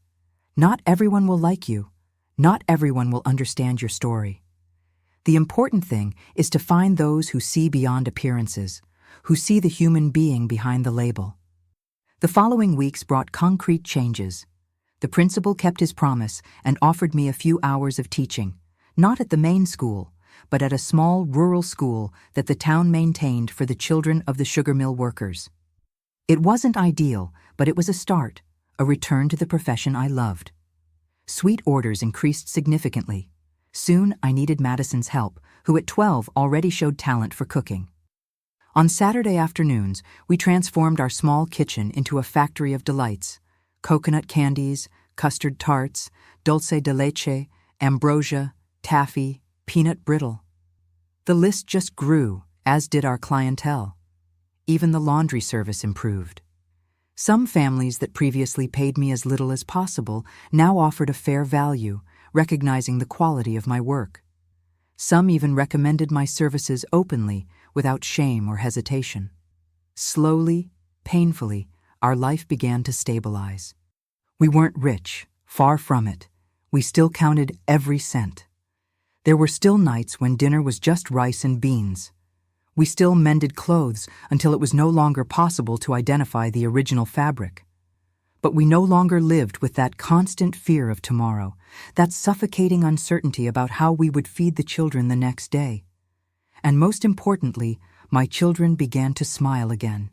Not everyone will like you. Not everyone will understand your story. The important thing is to find those who see beyond appearances, who see the human being behind the label. The following weeks brought concrete changes. The principal kept his promise and offered me a few hours of teaching, not at the main school, but at a small rural school that the town maintained for the children of the sugar mill workers. It wasn't ideal, but it was a start, a return to the profession I loved. Sweet orders increased significantly. Soon I needed Madison's help, who at 12 already showed talent for cooking. On Saturday afternoons, we transformed our small kitchen into a factory of delights: coconut candies, custard tarts, dulce de leche, ambrosia, taffy, peanut brittle. The list just grew, as did our clientele. Even the laundry service improved. Some families that previously paid me as little as possible now offered a fair value, recognizing the quality of my work. Some even recommended my services openly, without shame or hesitation. Slowly, painfully, our life began to stabilize. We weren't rich, far from it. We still counted every cent. There were still nights when dinner was just rice and beans. We still mended clothes until it was no longer possible to identify the original fabric. But we no longer lived with that constant fear of tomorrow, that suffocating uncertainty about how we would feed the children the next day. And most importantly, my children began to smile again.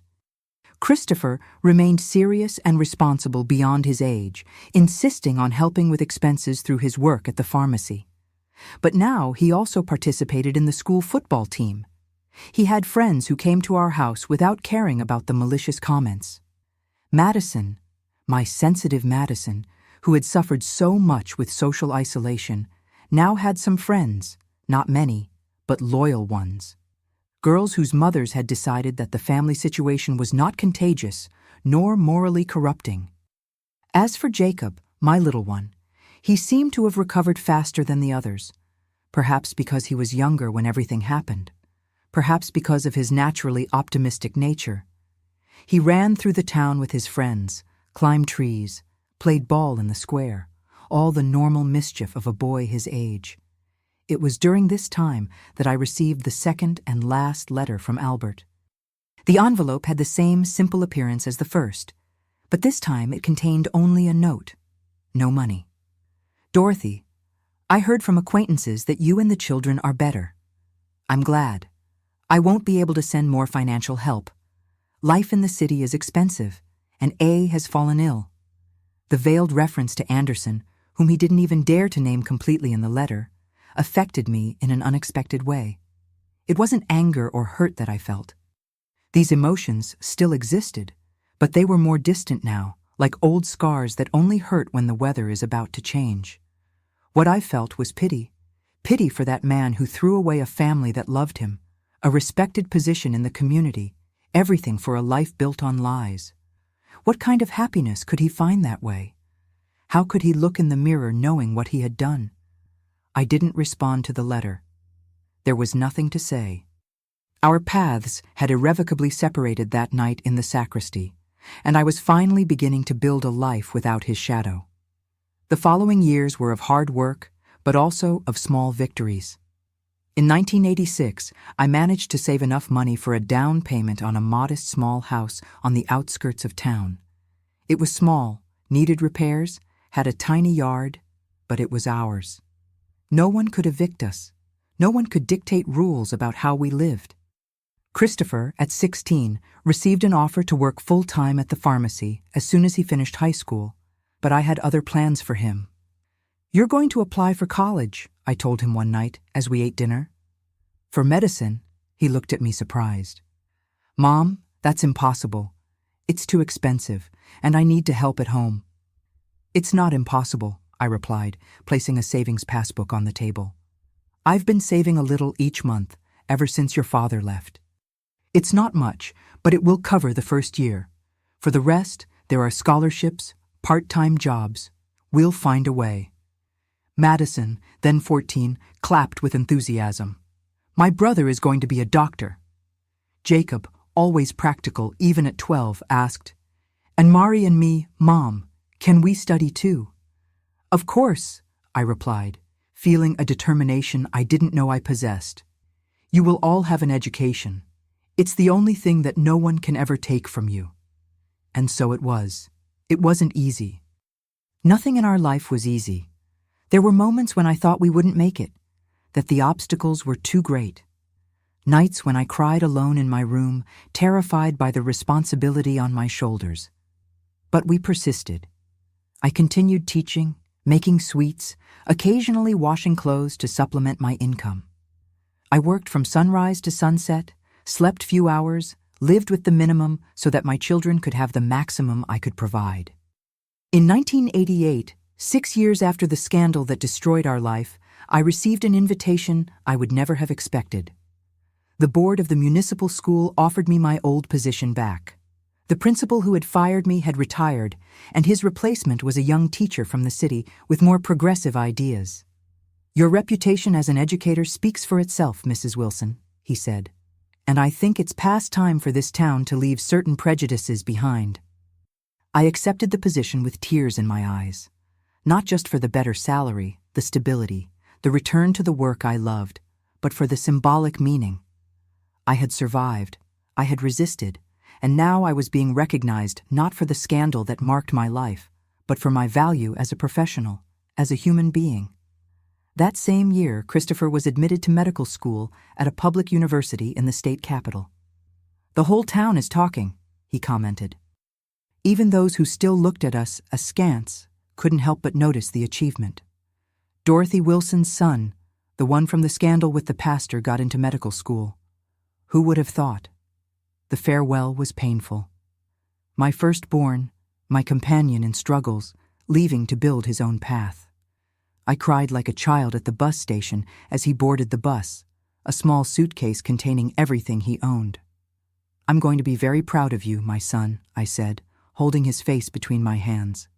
Christopher remained serious and responsible beyond his age, insisting on helping with expenses through his work at the pharmacy. But now he also participated in the school football team. He had friends who came to our house without caring about the malicious comments. Madison, my sensitive Madison, who had suffered so much with social isolation, now had some friends, not many, but loyal ones. Girls whose mothers had decided that the family situation was not contagious, nor morally corrupting. As for Jacob, my little one, he seemed to have recovered faster than the others, perhaps because he was younger when everything happened, perhaps because of his naturally optimistic nature. He ran through the town with his friends, climbed trees, played ball in the square, all the normal mischief of a boy his age. It was during this time that I received the second and last letter from Albert. The envelope had the same simple appearance as the first, but this time it contained only a note. No money. "Dorothy, I heard from acquaintances that you and the children are better. I'm glad. I won't be able to send more financial help. Life in the city is expensive, and A has fallen ill." The veiled reference to Anderson, whom he didn't even dare to name completely in the letter, affected me in an unexpected way. It wasn't anger or hurt that I felt. These emotions still existed, but they were more distant now, like old scars that only hurt when the weather is about to change. What I felt was pity. Pity for that man who threw away a family that loved him, a respected position in the community, everything for a life built on lies. What kind of happiness could he find that way? How could he look in the mirror knowing what he had done? I didn't respond to the letter. There was nothing to say. Our paths had irrevocably separated that night in the sacristy, and I was finally beginning to build a life without his shadow. The following years were of hard work, but also of small victories. In 1986, I managed to save enough money for a down payment on a modest small house on the outskirts of town. It was small, needed repairs, had a tiny yard, but it was ours. No one could evict us. No one could dictate rules about how we lived. Christopher, at 16, received an offer to work full-time at the pharmacy as soon as he finished high school, but I had other plans for him. "You're going to apply for college," I told him one night as we ate dinner. "For medicine?" He looked at me surprised. "Mom, that's impossible. It's too expensive, and I need to help at home." "It's not impossible," I replied, placing a savings passbook on the table. "I've been saving a little each month ever since your father left. It's not much, but it will cover the first year. For the rest, there are scholarships, part-time jobs. We'll find a way." Madison, then 14, clapped with enthusiasm. "My brother is going to be a doctor." Jacob, always practical even at 12, asked, "And Mari and me, Mom, can we study too?" "Of course," I replied, feeling a determination I didn't know I possessed. "You will all have an education. It's the only thing that no one can ever take from you." And so it was. It wasn't easy. Nothing in our life was easy. There were moments when I thought we wouldn't make it, that the obstacles were too great. Nights when I cried alone in my room, terrified by the responsibility on my shoulders. But we persisted. I continued teaching, making sweets, occasionally washing clothes to supplement my income. I worked from sunrise to sunset, slept few hours, lived with the minimum so that my children could have the maximum I could provide. In 1988, 6 years after the scandal that destroyed our life, I received an invitation I would never have expected. The board of the municipal school offered me my old position back. The principal who had fired me had retired, and his replacement was a young teacher from the city with more progressive ideas. "Your reputation as an educator speaks for itself, Mrs. Wilson," he said, "and I think it's past time for this town to leave certain prejudices behind." I accepted the position with tears in my eyes, not just for the better salary, the stability, the return to the work I loved, but for the symbolic meaning. I had survived, I had resisted, and now I was being recognized not for the scandal that marked my life, but for my value as a professional, as a human being. That same year, Christopher was admitted to medical school at a public university in the state capital. "The whole town is talking," he commented. Even those who still looked at us askance couldn't help but notice the achievement. Dorothy Wilson's son, the one from the scandal with the pastor, got into medical school. Who would have thought? The farewell was painful. My firstborn, my companion in struggles, leaving to build his own path. I cried like a child at the bus station as he boarded the bus, a small suitcase containing everything he owned. "I'm going to be very proud of you, my son," I said, holding his face between my hands.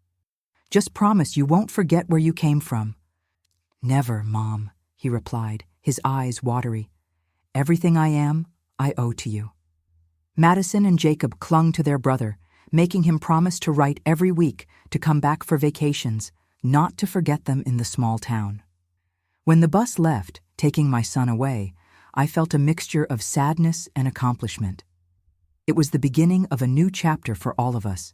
"Just promise you won't forget where you came from." "Never, Mom," he replied, his eyes watery. "Everything I am, I owe to you." Madison and Jacob clung to their brother, making him promise to write every week, to come back for vacations, not to forget them in the small town. When the bus left, taking my son away, I felt a mixture of sadness and accomplishment. It was the beginning of a new chapter for all of us,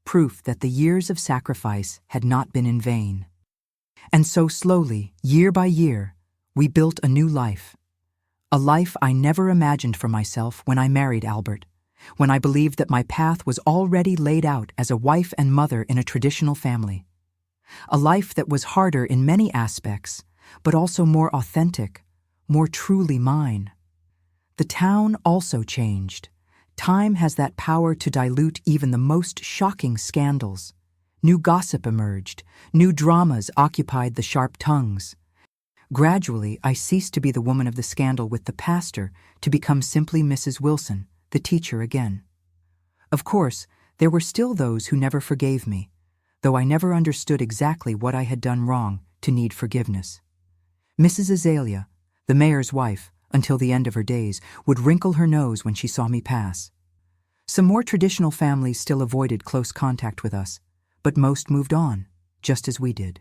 proof that the years of sacrifice had not been in vain. And so slowly, year by year, we built a new life. A life I never imagined for myself when I married Albert, when I believed that my path was already laid out as a wife and mother in a traditional family. A life that was harder in many aspects, but also more authentic, more truly mine. The town also changed. Time has that power to dilute even the most shocking scandals. New gossip emerged, new dramas occupied the sharp tongues. Gradually, I ceased to be the woman of the scandal with the pastor to become simply Mrs. Wilson, the teacher again. Of course, there were still those who never forgave me, though I never understood exactly what I had done wrong to need forgiveness. Mrs. Azalea, the mayor's wife, until the end of her days, would wrinkle her nose when she saw me pass. Some more traditional families still avoided close contact with us, but most moved on, just as we did.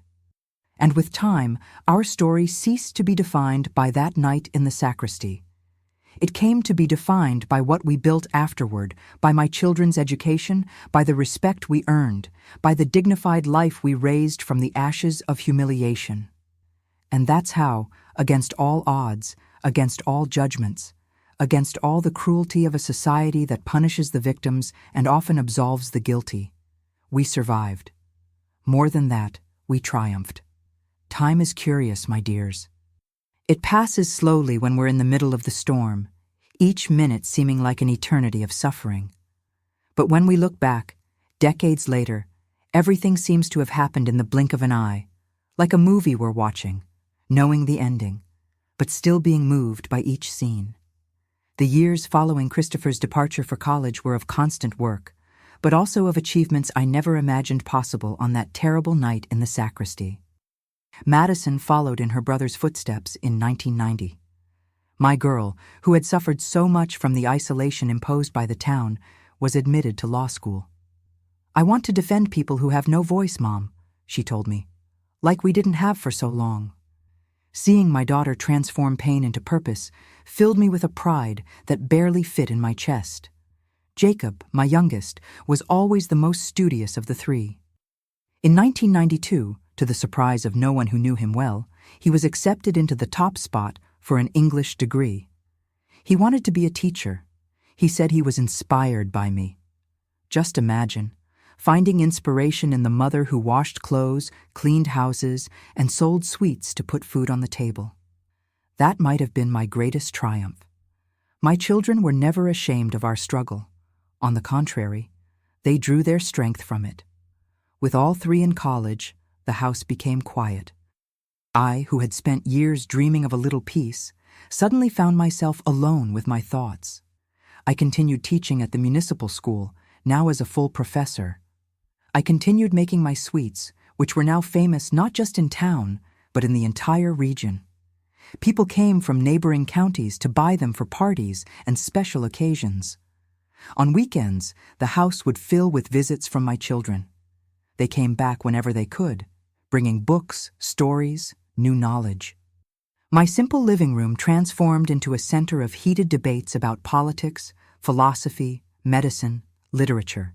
And with time, our story ceased to be defined by that night in the sacristy. It came to be defined by what we built afterward, by my children's education, by the respect we earned, by the dignified life we raised from the ashes of humiliation. And that's how, against all odds, against all judgments, against all the cruelty of a society that punishes the victims and often absolves the guilty, we survived. More than that, we triumphed. Time is curious, my dears. It passes slowly when we're in the middle of the storm, each minute seeming like an eternity of suffering. But when we look back, decades later, everything seems to have happened in the blink of an eye, like a movie we're watching, knowing the ending, but still being moved by each scene. The years following Christopher's departure for college were of constant work, but also of achievements I never imagined possible on that terrible night in the sacristy. Madison followed in her brother's footsteps in 1990. My girl, who had suffered so much from the isolation imposed by the town, was admitted to law school. "I want to defend people who have no voice, Mom," she told me, "like we didn't have for so long." Seeing my daughter transform pain into purpose filled me with a pride that barely fit in my chest. Jacob, my youngest, was always the most studious of the three. In 1992, to the surprise of no one who knew him well, he was accepted into the top spot for an English degree. He wanted to be a teacher. He said he was inspired by me. Just imagine, finding inspiration in the mother who washed clothes, cleaned houses, and sold sweets to put food on the table. That might have been my greatest triumph. My children were never ashamed of our struggle. On the contrary, they drew their strength from it. With all three in college, the house became quiet. I, who had spent years dreaming of a little peace, suddenly found myself alone with my thoughts. I continued teaching at the municipal school, now as a full professor. I continued making my sweets, which were now famous not just in town, but in the entire region. People came from neighboring counties to buy them for parties and special occasions. On weekends, the house would fill with visits from my children. They came back whenever they could, bringing books, stories, new knowledge. My simple living room transformed into a center of heated debates about politics, philosophy, medicine, literature.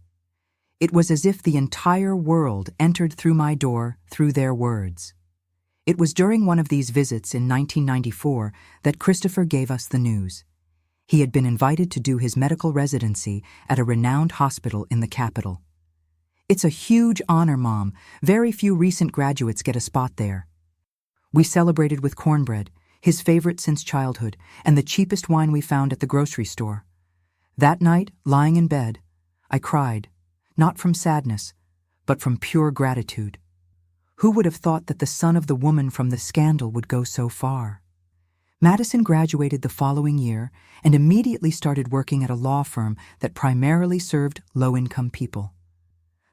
It was as if the entire world entered through my door through their words. It was during one of these visits in 1994 that Christopher gave us the news. He had been invited to do his medical residency at a renowned hospital in the capital. "It's a huge honor, Mom. Very few recent graduates get a spot there." We celebrated with cornbread, his favorite since childhood, and the cheapest wine we found at the grocery store. That night, lying in bed, I cried, not from sadness, but from pure gratitude. Who would have thought that the son of the woman from the scandal would go so far? Madison graduated the following year and immediately started working at a law firm that primarily served low-income people.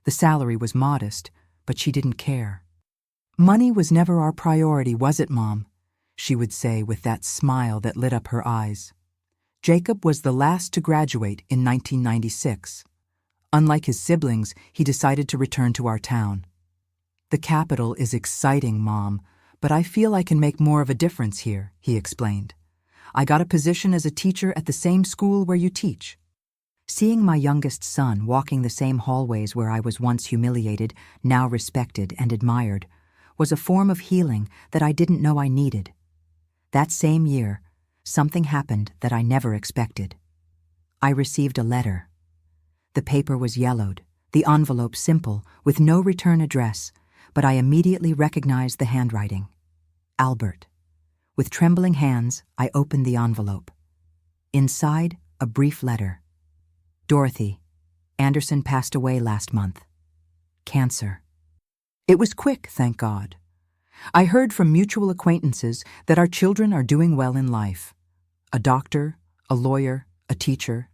The salary was modest, but she didn't care. "Money was never our priority, was it, Mom?" she would say with that smile that lit up her eyes. Jacob was the last to graduate in 1996. Unlike his siblings, he decided to return to our town. "The capital is exciting, Mom, but I feel I can make more of a difference here," he explained. "I got a position as a teacher at the same school where you teach." Seeing my youngest son walking the same hallways where I was once humiliated, now respected and admired, was a form of healing that I didn't know I needed. That same year, something happened that I never expected. I received a letter. The paper was yellowed, the envelope simple, with no return address, but I immediately recognized the handwriting. Albert. With trembling hands, I opened the envelope. Inside, a brief letter. "Dorothy, Anderson passed away last month. Cancer." It was quick, thank God. I heard from mutual acquaintances that our children are doing well in life. A doctor, a lawyer, a teacher.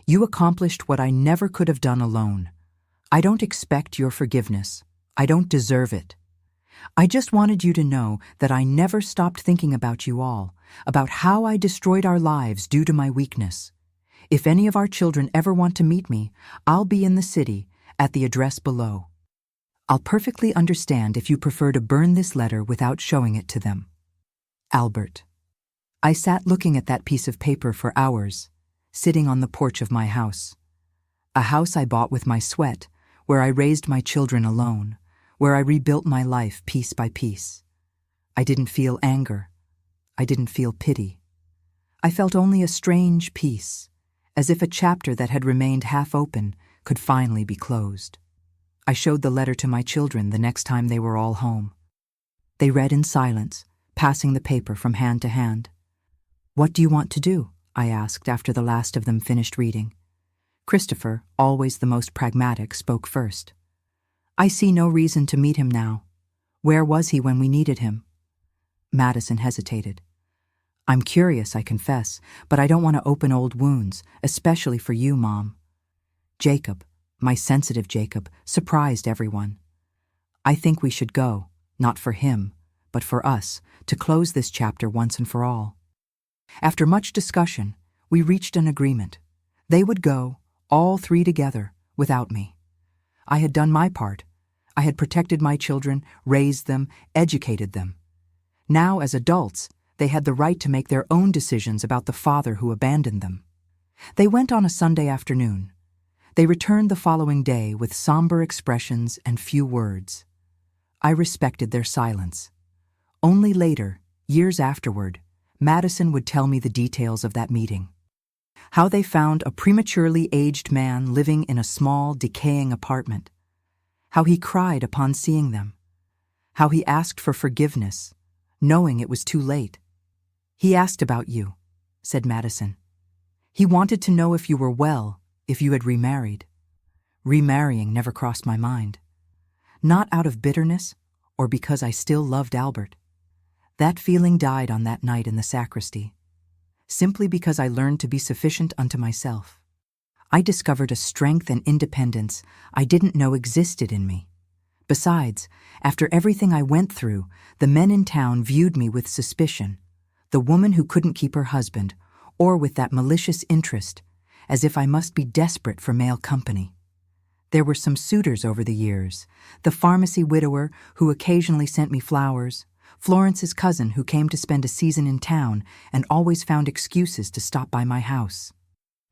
"You accomplished what I never could have done alone. I don't expect your forgiveness. I don't deserve it. I just wanted you to know that I never stopped thinking about you all, about how I destroyed our lives due to my weakness. If any of our children ever want to meet me, I'll be in the city, at the address below. I'll perfectly understand if you prefer to burn this letter without showing it to them. Albert. I sat looking at that piece of paper for hours, sitting on the porch of my house. A house I bought with my sweat, where I raised my children alone, where I rebuilt my life piece by piece. I didn't feel anger. I didn't feel pity. I felt only a strange peace, as if a chapter that had remained half open could finally be closed. I showed the letter to my children the next time they were all home. They read in silence, passing the paper from hand to hand. "What do you want to do?" I asked after the last of them finished reading. Christopher, always the most pragmatic, spoke first. "I see no reason to meet him now. Where was he when we needed him?" Madison hesitated. "I'm curious, I confess, but I don't want to open old wounds, especially for you, Mom." Jacob, my sensitive Jacob, surprised everyone. "I think we should go, not for him, but for us, to close this chapter once and for all." After much discussion, we reached an agreement. They would go, all three together, without me. I had done my part. I had protected my children, raised them, educated them. Now, as adults, they had the right to make their own decisions about the father who abandoned them. They went on a Sunday afternoon. They returned the following day with somber expressions and few words. I respected their silence. Only later, years afterward, Madison would tell me the details of that meeting. How they found a prematurely aged man living in a small, decaying apartment. How he cried upon seeing them. How he asked for forgiveness, knowing it was too late. "He asked about you," said Madison. "He wanted to know if you were well, if you had remarried." Remarrying never crossed my mind. Not out of bitterness, or because I still loved Albert. That feeling died on that night in the sacristy, simply because I learned to be sufficient unto myself. I discovered a strength and independence I didn't know existed in me. Besides, after everything I went through, the men in town viewed me with suspicion, the woman who couldn't keep her husband, or with that malicious interest, as if I must be desperate for male company. There were some suitors over the years, the pharmacy widower who occasionally sent me flowers, Florence's cousin who came to spend a season in town and always found excuses to stop by my house.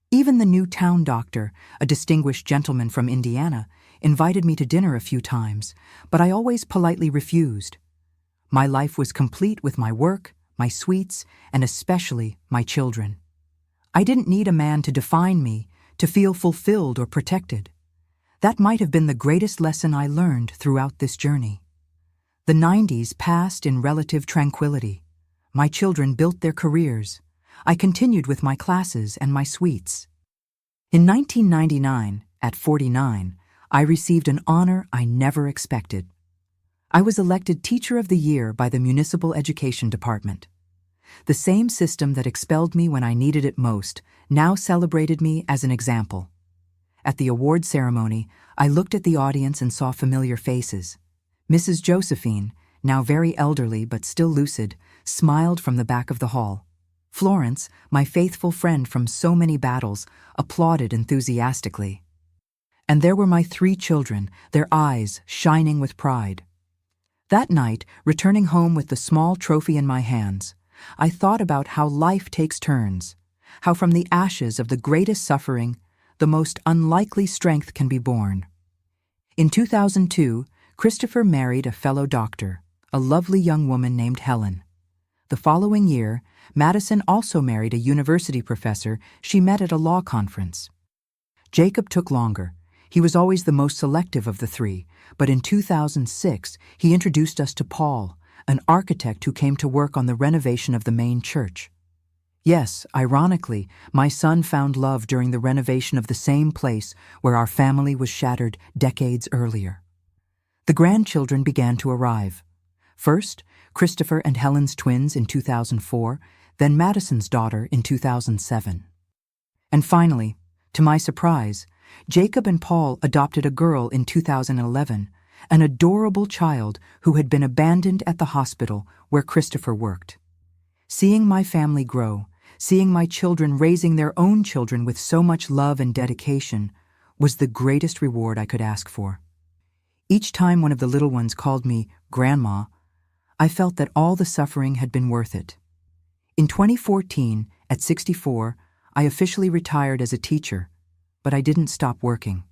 Even the new town doctor, a distinguished gentleman from Indiana, invited me to dinner a few times, but I always politely refused. My life was complete with my work, my sweets, and especially my children. I didn't need a man to define me, to feel fulfilled or protected. That might have been the greatest lesson I learned throughout this journey. The 90s passed in relative tranquility. My children built their careers. I continued with my classes and my sweets. In 1999, at 49, I received an honor I never expected. I was elected Teacher of the Year by the Municipal Education Department. The same system that expelled me when I needed it most now celebrated me as an example. At the award ceremony, I looked at the audience and saw familiar faces. Mrs. Josephine, now very elderly but still lucid, smiled from the back of the hall. Florence, my faithful friend from so many battles, applauded enthusiastically. And there were my 3 children, their eyes shining with pride. That night, returning home with the small trophy in my hands, I thought about how life takes turns, how from the ashes of the greatest suffering, the most unlikely strength can be born. In 2002, Christopher married a fellow doctor, a lovely young woman named Helen. The following year, Madison also married a university professor she met at a law conference. Jacob took longer. He was always the most selective of the 3, but in 2006, he introduced us to Paul, an architect who came to work on the renovation of the main church. Yes, ironically, my son found love during the renovation of the same place where our family was shattered decades earlier. The grandchildren began to arrive. First, Christopher and Helen's twins in 2004, then Madison's daughter in 2007. And finally, to my surprise, Jacob and Paul adopted a girl in 2011, an adorable child who had been abandoned at the hospital where Christopher worked. Seeing my family grow, seeing my children raising their own children with so much love and dedication, was the greatest reward I could ask for. Each time one of the little ones called me Grandma, I felt that all the suffering had been worth it. In 2014, at 64, I officially retired as a teacher, but I didn't stop working.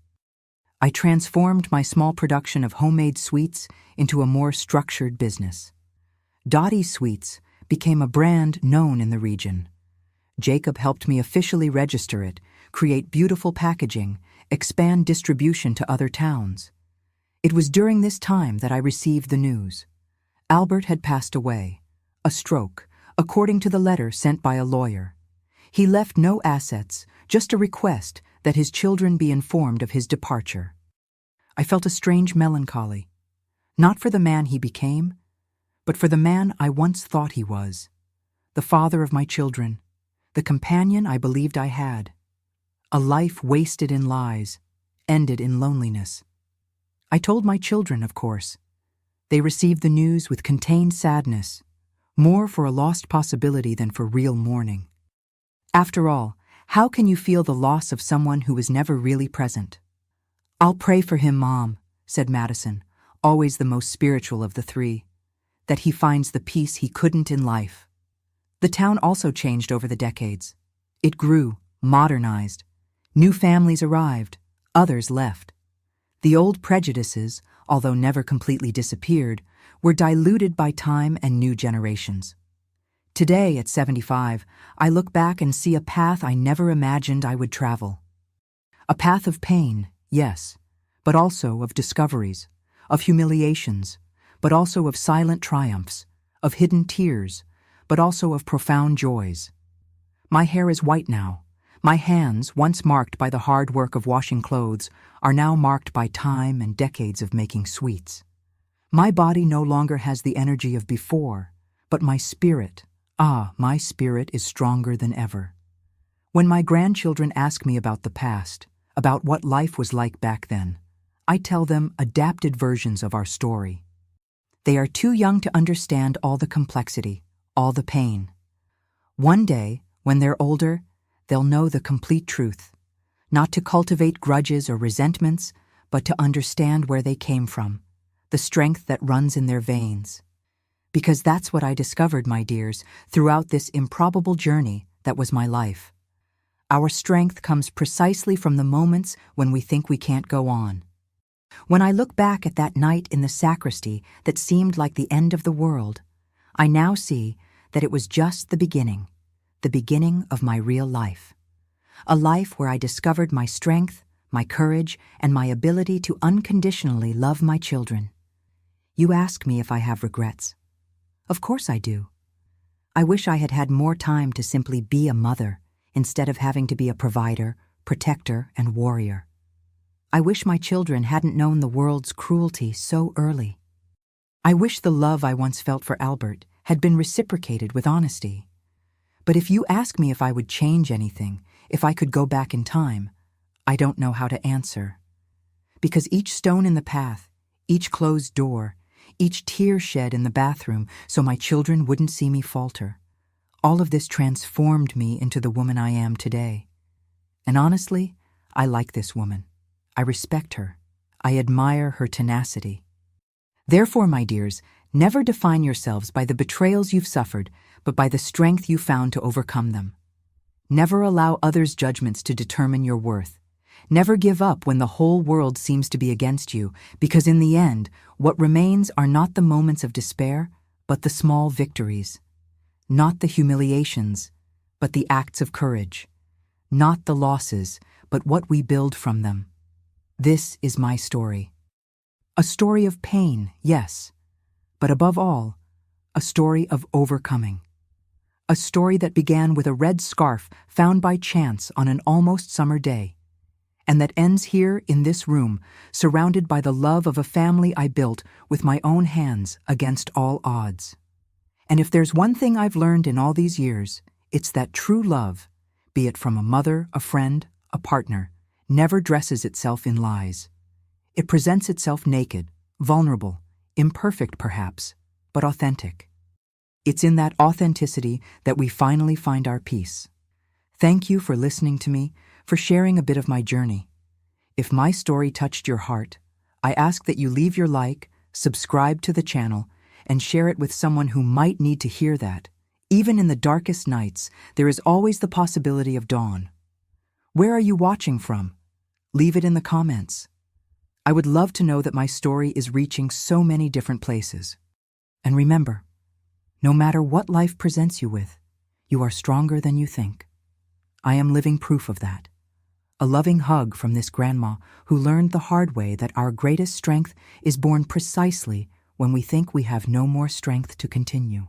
I transformed my small production of homemade sweets into a more structured business. Dottie's Sweets became a brand known in the region. Jacob helped me officially register it, create beautiful packaging, expand distribution to other towns. It was during this time that I received the news. Albert had passed away, a stroke, according to the letter sent by a lawyer. He left no assets, just a request that his children be informed of his departure. I felt a strange melancholy, not for the man he became, but for the man I once thought he was, the father of my children, the companion I believed I had. A life wasted in lies, ended in loneliness. I told my children, of course. They received the news with contained sadness, more for a lost possibility than for real mourning. After all, how can you feel the loss of someone who was never really present? "I'll pray for him, Mom," said Madison, always the most spiritual of the three, "that he finds the peace he couldn't in life." The town also changed over the decades. It grew, modernized. New families arrived, others left. The old prejudices, although never completely disappeared, were diluted by time and new generations. Today, at 75, I look back and see a path I never imagined I would travel. A path of pain, yes, but also of discoveries, of humiliations, but also of silent triumphs, of hidden tears, but also of profound joys. My hair is white now. My hands, once marked by the hard work of washing clothes, are now marked by time and decades of making sweets. My body no longer has the energy of before, but my spirit, my spirit is stronger than ever. When my grandchildren ask me about the past, about what life was like back then, I tell them adapted versions of our story. They are too young to understand all the complexity, all the pain. One day, when they're older, they'll know the complete truth, not to cultivate grudges or resentments, but to understand where they came from, the strength that runs in their veins. Because that's what I discovered, my dears, throughout this improbable journey that was my life. Our strength comes precisely from the moments when we think we can't go on. When I look back at that night in the sacristy that seemed like the end of the world, I now see that it was just the beginning of my real life. A life where I discovered my strength, my courage, and my ability to unconditionally love my children. You ask me if I have regrets. Of course I do. I wish I had had more time to simply be a mother instead of having to be a provider, protector, and warrior. I wish my children hadn't known the world's cruelty so early. I wish the love I once felt for Albert had been reciprocated with honesty. But if you ask me if I would change anything, if I could go back in time, I don't know how to answer. Because each stone in the path, each closed door, each tear shed in the bathroom so my children wouldn't see me falter, all of this transformed me into the woman I am today. And honestly, I like this woman. I respect her. I admire her tenacity. Therefore, my dears, never define yourselves by the betrayals you've suffered, but by the strength you found to overcome them. Never allow others' judgments to determine your worth. Never give up when the whole world seems to be against you, because in the end, what remains are not the moments of despair, but the small victories. Not the humiliations, but the acts of courage. Not the losses, but what we build from them. This is my story. A story of pain, yes, but above all, a story of overcoming. A story that began with a red scarf found by chance on an almost summer day, and that ends here in this room, surrounded by the love of a family I built with my own hands against all odds. And if there's one thing I've learned in all these years, it's that true love, be it from a mother, a friend, a partner, never dresses itself in lies. It presents itself naked, vulnerable, imperfect perhaps, but authentic. It's in that authenticity that we finally find our peace. Thank you for listening to me, for sharing a bit of my journey. If my story touched your heart, I ask that you leave your like, subscribe to the channel, and share it with someone who might need to hear that. Even in the darkest nights, there is always the possibility of dawn. Where are you watching from? Leave it in the comments. I would love to know that my story is reaching so many different places. And remember, no matter what life presents you with, you are stronger than you think. I am living proof of that. A loving hug from this grandma who learned the hard way that our greatest strength is born precisely when we think we have no more strength to continue.